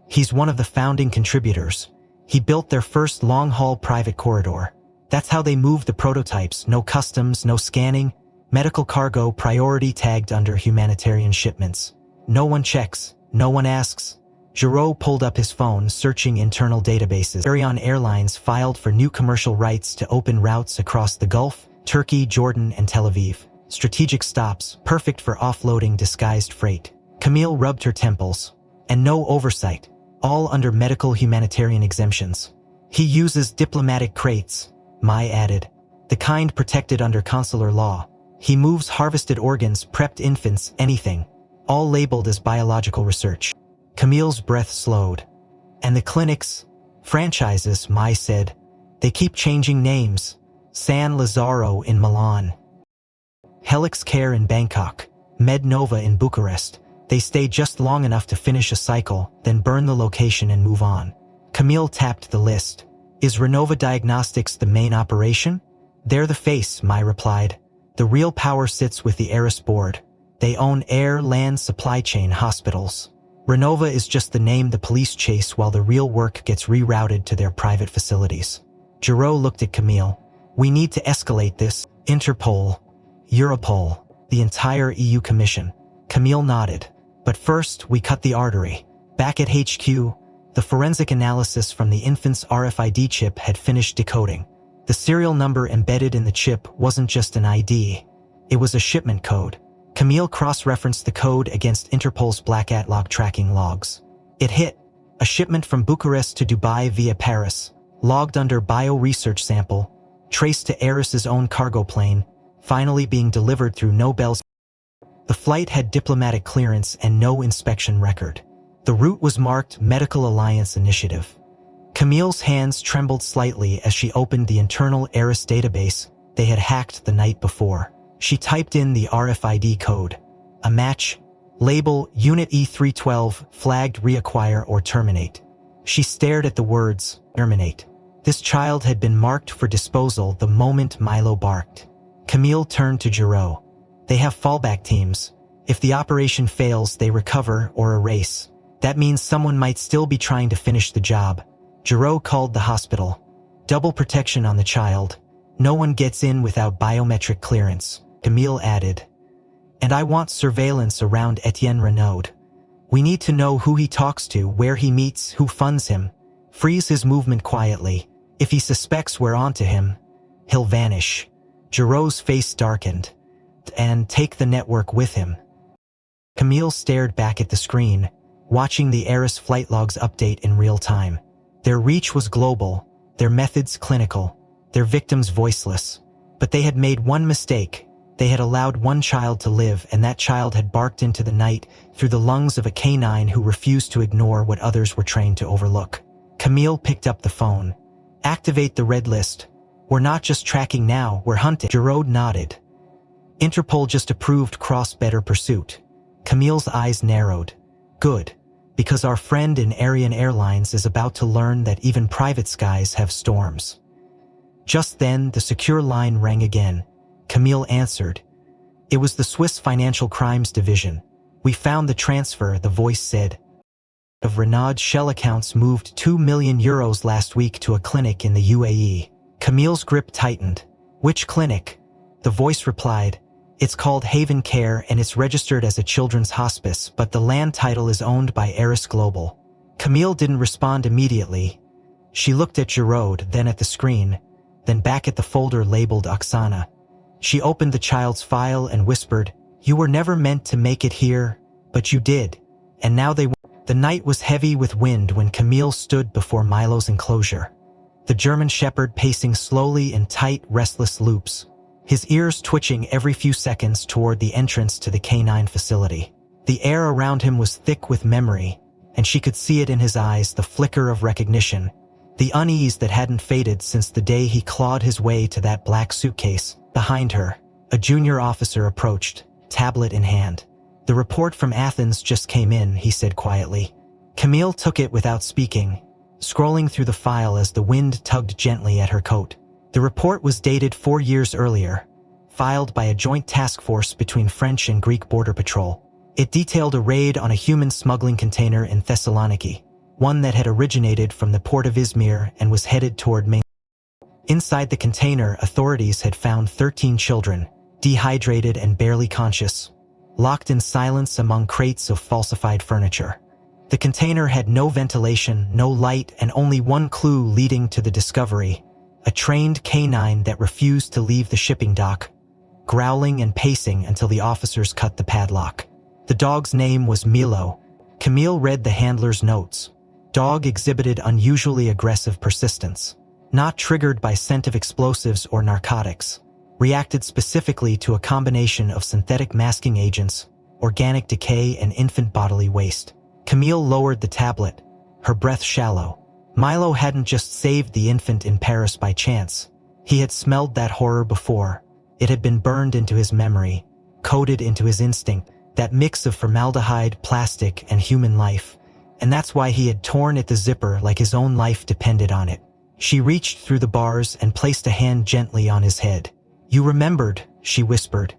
"He's one of the founding contributors. He built their first long-haul private corridor. That's how they moved the prototypes, no customs, no scanning, medical cargo priority tagged under humanitarian shipments. No one checks, no one asks." Giraud pulled up his phone, searching internal databases. Arion Airlines filed for new commercial rights to open routes across the Gulf, Turkey, Jordan, and Tel Aviv. Strategic stops, perfect for offloading disguised freight. Camille rubbed her temples. And no oversight, all under medical humanitarian exemptions. "He uses diplomatic crates," Mai added, "the kind protected under consular law. He moves harvested organs, prepped infants, anything, all labeled as biological research." Camille's breath slowed. "And the clinics? Franchises," Mai said. "They keep changing names. San Lazzaro in Milan. Helix Care in Bangkok. Mednova in Bucharest. They stay just long enough to finish a cycle, then burn the location and move on." Camille tapped the list. "Is Renova Diagnostics the main operation?" "They're the face," Mai replied. "The real power sits with the Eris board. They own air, land, supply chain, hospitals. Renova is just the name the police chase while the real work gets rerouted to their private facilities." Giraud looked at Camille. "We need to escalate this. Interpol. Europol. The entire EU Commission. Camille nodded. But first, we cut the artery. Back at HQ, the forensic analysis from the infant's RFID chip had finished decoding. The serial number embedded in the chip wasn't just an ID. It was a shipment code. Camille cross-referenced the code against Interpol's Black Hat log tracking logs. It hit. A shipment from Bucharest to Dubai via Paris, logged under bio-research sample, traced to Eris's own cargo plane, finally being delivered through Nobel's. The flight had diplomatic clearance and no inspection record. The route was marked Medical Alliance Initiative. Camille's hands trembled slightly as she opened the internal Eris database they had hacked the night before. She typed in the RFID code. A match. Label Unit E312, flagged reacquire or terminate. She stared at the words, terminate. This child had been marked for disposal the moment Milo barked. Camille turned to Giraud. They have fallback teams. If the operation fails, they recover or erase. That means someone might still be trying to finish the job. Giraud called the hospital. Double protection on the child. No one gets in without biometric clearance, Camille added. And I want surveillance around Etienne Renaud. We need to know who he talks to, where he meets, who funds him. Freeze his movement quietly. If he suspects we're onto him, he'll vanish. Giraud's face darkened. And take the network with him. Camille stared back at the screen, watching the Eris flight logs update in real time. Their reach was global, their methods clinical, their victims voiceless. But they had made one mistake. They had allowed one child to live, and that child had barked into the night through the lungs of a canine who refused to ignore what others were trained to overlook. Camille picked up the phone. Activate the red list. We're not just tracking now, we're hunting. Giraud nodded. Interpol just approved cross-border pursuit. Camille's eyes narrowed. Good. Because our friend in Arian Airlines is about to learn that even private skies have storms. Just then, the secure line rang again. Camille answered. It was the Swiss Financial Crimes Division. We found the transfer, the voice said. Of Renaud's shell accounts moved €2 million last week to a clinic in the UAE. Camille's grip tightened. Which clinic? The voice replied. It's called Haven Care and it's registered as a children's hospice, but the land title is owned by Eris Global. Camille didn't respond immediately. She looked at Giraud, then at the screen, then back at the folder labeled Oksana. She opened the child's file and whispered, You were never meant to make it here, but you did. And now they were. The night was heavy with wind when Camille stood before Milo's enclosure. The German shepherd pacing slowly in tight, restless loops, his ears twitching every few seconds toward the entrance to the canine facility. The air around him was thick with memory, and she could see it in his eyes, the flicker of recognition, the unease that hadn't faded since the day he clawed his way to that black suitcase. Behind her, a junior officer approached, tablet in hand. The report from Athens just came in, he said quietly. Camille took it without speaking, scrolling through the file as the wind tugged gently at her coat. The report was dated 4 years earlier, filed by a joint task force between French and Greek border patrol. It detailed a raid on a human smuggling container in Thessaloniki, one that had originated from the port of Izmir and was headed toward Maine. Inside the container, authorities had found 13 children, dehydrated and barely conscious, locked in silence among crates of falsified furniture. The container had no ventilation, no light, and only one clue leading to the discovery: a trained canine that refused to leave the shipping dock, growling and pacing until the officers cut the padlock. The dog's name was Milo. Camille read the handler's notes. Dog exhibited unusually aggressive persistence. Not triggered by scent of explosives or narcotics. Reacted specifically to a combination of synthetic masking agents, organic decay, and infant bodily waste. Camille lowered the tablet, her breath shallow. Milo hadn't just saved the infant in Paris by chance. He had smelled that horror before. It had been burned into his memory, coded into his instinct, that mix of formaldehyde, plastic, and human life. And that's why he had torn at the zipper like his own life depended on it. She reached through the bars and placed a hand gently on his head. You remembered, she whispered.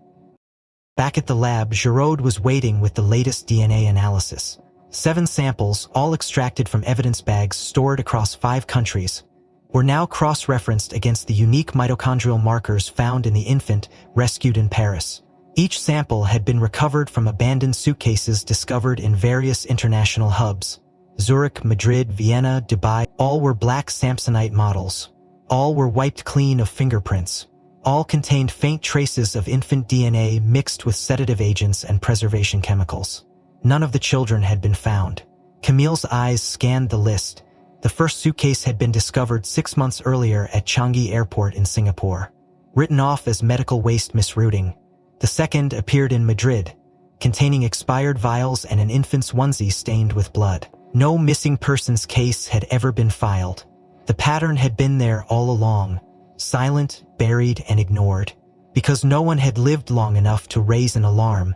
Back at the lab, Giraud was waiting with the latest DNA analysis. 7 samples, all extracted from evidence bags stored across 5 countries, were now cross-referenced against the unique mitochondrial markers found in the infant rescued in Paris. Each sample had been recovered from abandoned suitcases discovered in various international hubs. Zurich, Madrid, Vienna, Dubai, all were black Samsonite models. All were wiped clean of fingerprints. All contained faint traces of infant DNA mixed with sedative agents and preservation chemicals. None of the children had been found. Camille's eyes scanned the list. The first suitcase had been discovered 6 months earlier at Changi Airport in Singapore, written off as medical waste misrouting. The second appeared in Madrid, containing expired vials and an infant's onesie stained with blood. No missing persons case had ever been filed. The pattern had been there all along, silent, buried, and ignored, because no one had lived long enough to raise an alarm.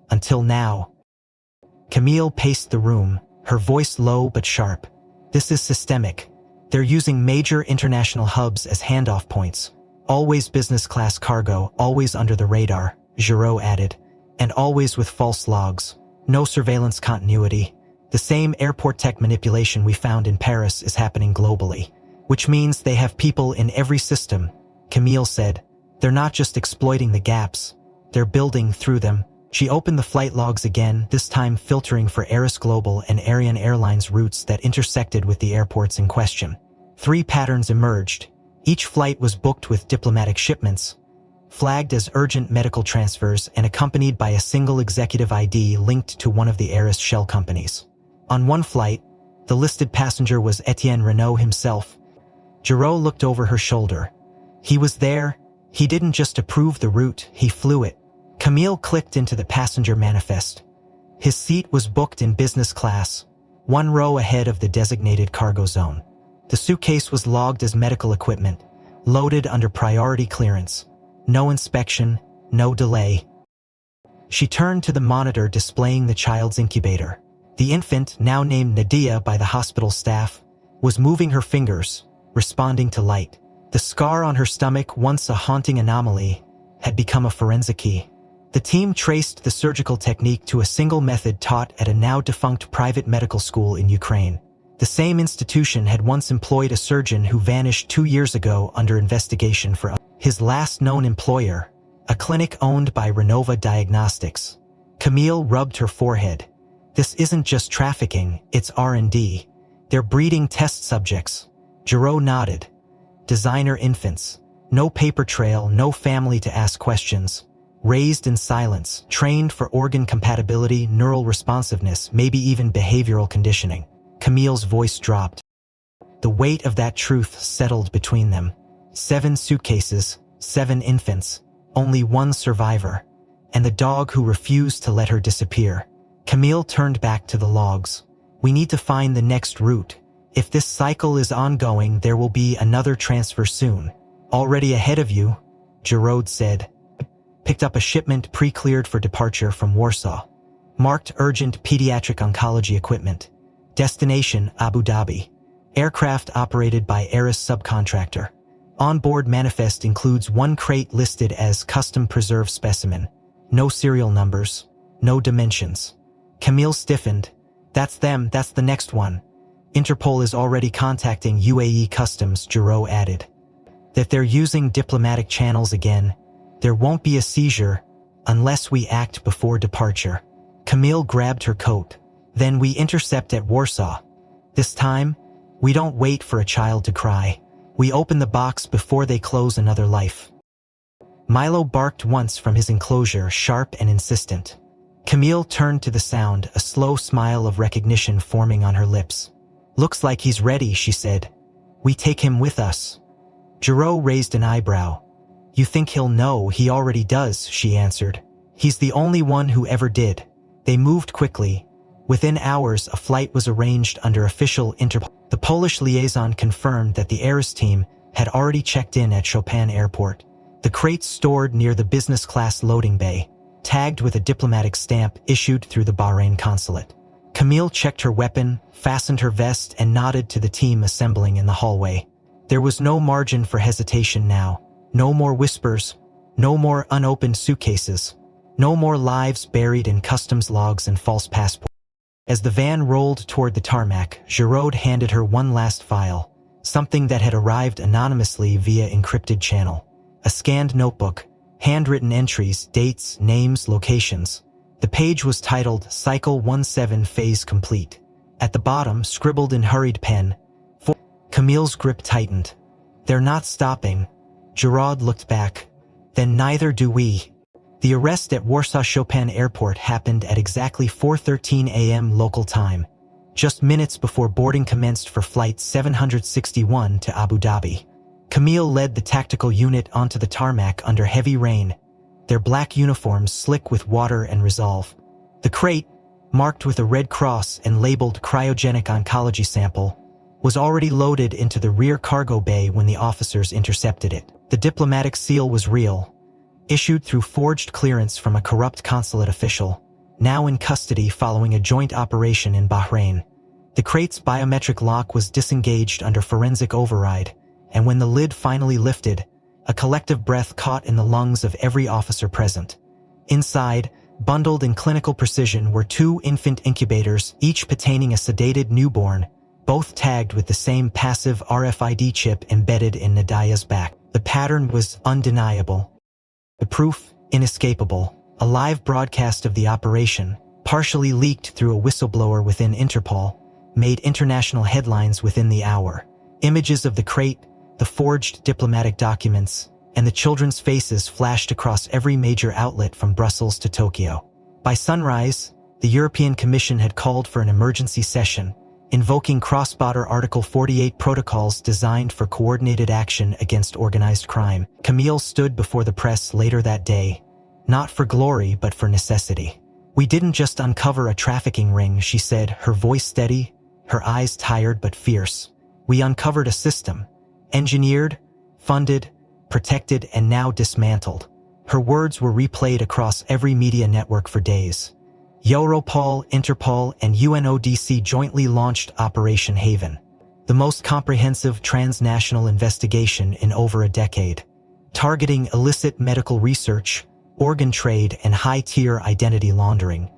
Until now. Camille paced the room, her voice low but sharp. This is systemic. They're using major international hubs as handoff points. Always business-class cargo, always under the radar, Giraud added, and always with false logs. No surveillance continuity. The same airport tech manipulation we found in Paris is happening globally, which means they have people in every system, Camille said. They're not just exploiting the gaps, they're building through them. She opened the flight logs again, this time filtering for Aris Global and Ariane Airlines routes that intersected with the airports in question. 3 patterns emerged. Each flight was booked with diplomatic shipments, flagged as urgent medical transfers and accompanied by a single executive ID linked to one of the Aris shell companies. On one flight, the listed passenger was Etienne Renault himself. Giraud looked over her shoulder. He was there. He didn't just approve the route, he flew it. Camille clicked into the passenger manifest. His seat was booked in business class, 1 row ahead of the designated cargo zone. The suitcase was logged as medical equipment, loaded under priority clearance. No inspection, no delay. She turned to the monitor displaying the child's incubator. The infant, now named Nadia by the hospital staff, was moving her fingers, responding to light. The scar on her stomach, once a haunting anomaly, had become a forensic key. The team traced the surgical technique to a single method taught at a now-defunct private medical school in Ukraine. The same institution had once employed a surgeon who vanished 2 years ago under investigation for his last known employer, a clinic owned by Renova Diagnostics. Camille rubbed her forehead. This isn't just trafficking, it's R&D. They're breeding test subjects. Giraud nodded. Designer infants. No paper trail, no family to ask questions. Raised in silence, trained for organ compatibility, neural responsiveness, maybe even behavioral conditioning. Camille's voice dropped. The weight of that truth settled between them. 7 suitcases, 7 infants, only 1 survivor, and the dog who refused to let her disappear. Camille turned back to the logs. We need to find the next route. If this cycle is ongoing, there will be another transfer soon. Already ahead of you, Giraud said. Picked up a shipment pre-cleared for departure from Warsaw. Marked urgent pediatric oncology equipment. Destination, Abu Dhabi. Aircraft operated by Aris subcontractor. Onboard manifest includes 1 crate listed as custom preserved specimen. No serial numbers. No dimensions. Camille stiffened. That's them, that's the next one. Interpol is already contacting UAE Customs, Giraud added. That they're using diplomatic channels again. There won't be a seizure unless we act before departure. Camille grabbed her coat. Then we intercept at Warsaw. This time, we don't wait for a child to cry. We open the box before they close another life. Milo barked once from his enclosure, sharp and insistent. Camille turned to the sound, a slow smile of recognition forming on her lips. Looks like he's ready, she said. We take him with us. Giraud raised an eyebrow. You think he'll know? He already does, she answered. He's the only one who ever did. They moved quickly. Within hours, a flight was arranged under official Interpol. The Polish liaison confirmed that the Aris team had already checked in at Chopin Airport. The crates stored near the business class loading bay, tagged with a diplomatic stamp issued through the Bahrain consulate. Camille checked her weapon, fastened her vest, and nodded to the team assembling in the hallway. There was no margin for hesitation now. No more whispers. No more unopened suitcases. No more lives buried in customs logs and false passports. As the van rolled toward the tarmac, Giraud handed her one last file, something that had arrived anonymously via encrypted channel. A scanned notebook, handwritten entries, dates, names, locations. The page was titled Cycle 17 Phase Complete. At the bottom, scribbled in hurried pen, Camille's grip tightened. "They're not stopping." Gerard looked back. "Then neither do we." The arrest at Warsaw Chopin Airport happened at exactly 4:13 a.m. local time, just minutes before boarding commenced for Flight 761 to Abu Dhabi. Camille led the tactical unit onto the tarmac under heavy rain, their black uniforms slick with water and resolve. The crate, marked with a red cross and labeled cryogenic oncology sample, was already loaded into the rear cargo bay when the officers intercepted it. The diplomatic seal was real, issued through forged clearance from a corrupt consulate official, now in custody following a joint operation in Bahrain. The crate's biometric lock was disengaged under forensic override, and when the lid finally lifted, a collective breath caught in the lungs of every officer present. Inside, bundled in clinical precision, were 2 infant incubators, each containing a sedated newborn, both tagged with the same passive RFID chip embedded in Nadia's back. The pattern was undeniable. The proof, inescapable. A live broadcast of the operation, partially leaked through a whistleblower within Interpol, made international headlines within the hour. Images of the crate, the forged diplomatic documents, and the children's faces flashed across every major outlet from Brussels to Tokyo. By sunrise, the European Commission had called for an emergency session, invoking cross-border Article 48 protocols designed for coordinated action against organized crime. Camille stood before the press later that day, not for glory but for necessity. "We didn't just uncover a trafficking ring," she said, her voice steady, her eyes tired but fierce. "We uncovered a system, engineered, funded, protected, and now dismantled." Her words were replayed across every media network for days. Europol, Interpol, and UNODC jointly launched Operation Haven, the most comprehensive transnational investigation in over a decade, targeting illicit medical research, organ trade, and high-tier identity laundering.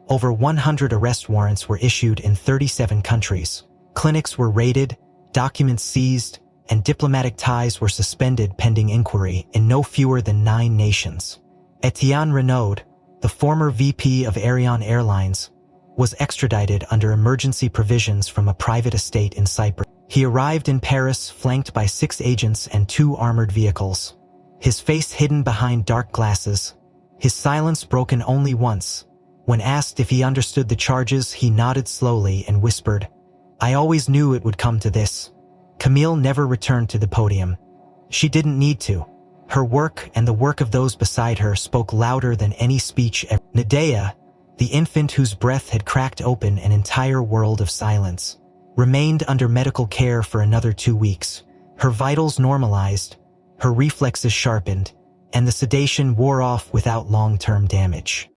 Over 100 arrest warrants were issued in 37 countries. Clinics were raided, documents seized, and diplomatic ties were suspended pending inquiry in no fewer than 9 nations. Etienne Renaud, the former VP of Ariane Airlines, was extradited under emergency provisions from a private estate in Cyprus. He arrived in Paris flanked by 6 agents and 2 armored vehicles, his face hidden behind dark glasses, his silence broken only once. When asked if he understood the charges, he nodded slowly and whispered, "I always knew it would come to this." Camille never returned to the podium. She didn't need to. Her work and the work of those beside her spoke louder than any speech ever. Nadia, the infant whose breath had cracked open an entire world of silence, remained under medical care for another 2 weeks. Her vitals normalized, her reflexes sharpened, and the sedation wore off without long-term damage.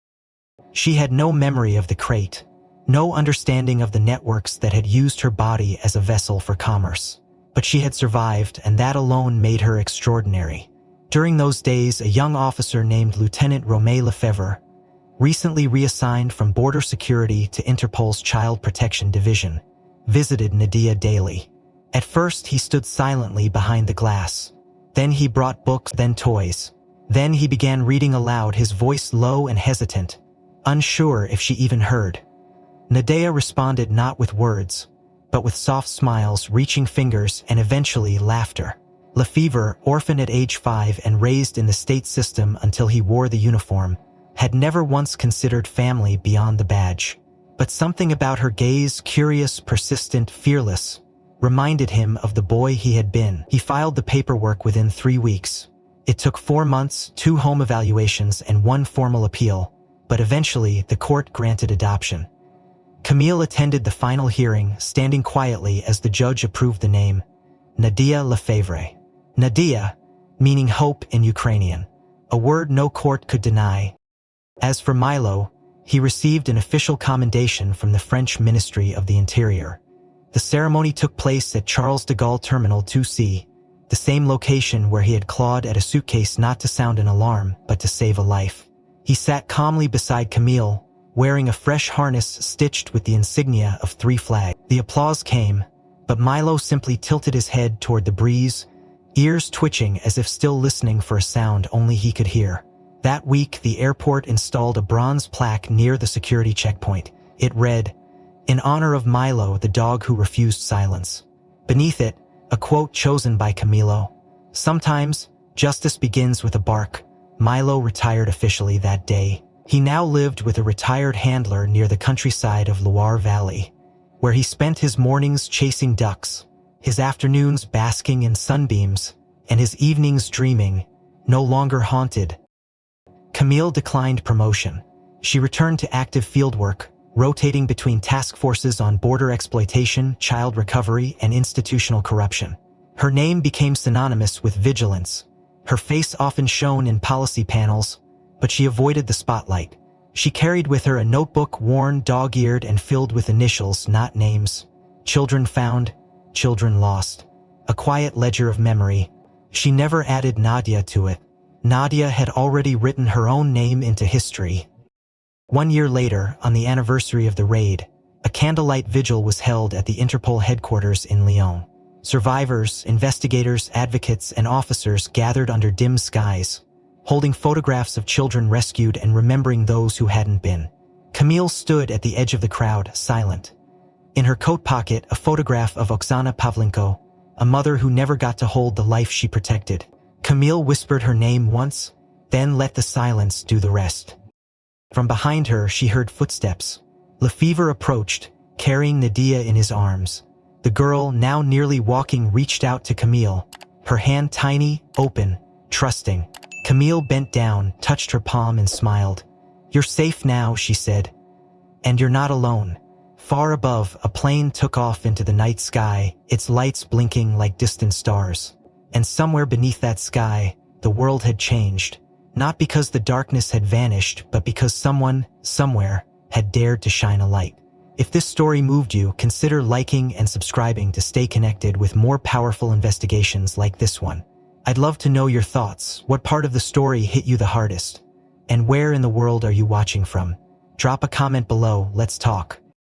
She had no memory of the crate, no understanding of the networks that had used her body as a vessel for commerce. But she had survived, and that alone made her extraordinary. During those days, a young officer named Lieutenant Romain Lefebvre, recently reassigned from Border Security to Interpol's Child Protection Division, visited Nadia daily. At first, he stood silently behind the glass. Then he brought books, then toys. Then he began reading aloud, his voice low and hesitant, unsure if she even heard. Nadia responded not with words, but with soft smiles, reaching fingers, and eventually laughter. Lefebvre, orphaned at age 5 and raised in the state system until he wore the uniform, had never once considered family beyond the badge. But something about her gaze, curious, persistent, fearless, reminded him of the boy he had been. He filed the paperwork within 3 weeks. It took 4 months, 2 home evaluations, and 1 formal appeal, but eventually the court granted adoption. Camille attended the final hearing, standing quietly as the judge approved the name, Nadia Lefebvre. Nadia, meaning hope in Ukrainian, a word no court could deny. As for Milo, he received an official commendation from the French Ministry of the Interior. The ceremony took place at Charles de Gaulle Terminal 2C, the same location where he had clawed at a suitcase not to sound an alarm but to save a life. He sat calmly beside Camille, wearing a fresh harness stitched with the insignia of 3 flags. The applause came, but Milo simply tilted his head toward the breeze, ears twitching as if still listening for a sound only he could hear. That week, the airport installed a bronze plaque near the security checkpoint. It read, "In honor of Milo, the dog who refused silence." Beneath it, a quote chosen by Camilo. "Sometimes, justice begins with a bark." Milo retired officially that day. He now lived with a retired handler near the countryside of Loire Valley, where he spent his mornings chasing ducks, his afternoons basking in sunbeams, and his evenings dreaming, no longer haunted. Camille declined promotion. She returned to active fieldwork, rotating between task forces on border exploitation, child recovery, and institutional corruption. Her name became synonymous with vigilance. Her face often shone in policy panels, but she avoided the spotlight. She carried with her a notebook worn, dog-eared, and filled with initials, not names. Children found, children lost. A quiet ledger of memory. She never added Nadia to it. Nadia had already written her own name into history. 1 year later, on the anniversary of the raid, a candlelight vigil was held at the Interpol headquarters in Lyon. Survivors, investigators, advocates, and officers gathered under dim skies, holding photographs of children rescued and remembering those who hadn't been. Camille stood at the edge of the crowd, silent. In her coat pocket, a photograph of Oksana Pavlenko, a mother who never got to hold the life she protected. Camille whispered her name once, then let the silence do the rest. From behind her, she heard footsteps. Lefevre approached, carrying Nadia in his arms. The girl, now nearly walking, reached out to Camille, her hand tiny, open, trusting. Camille bent down, touched her palm, and smiled. "You're safe now," she said. "And you're not alone." Far above, a plane took off into the night sky, its lights blinking like distant stars. And somewhere beneath that sky, the world had changed. Not because the darkness had vanished, but because someone, somewhere, had dared to shine a light. If this story moved you, consider liking and subscribing to stay connected with more powerful investigations like this one. I'd love to know your thoughts. What part of the story hit you the hardest? And where in the world are you watching from? Drop a comment below, let's talk.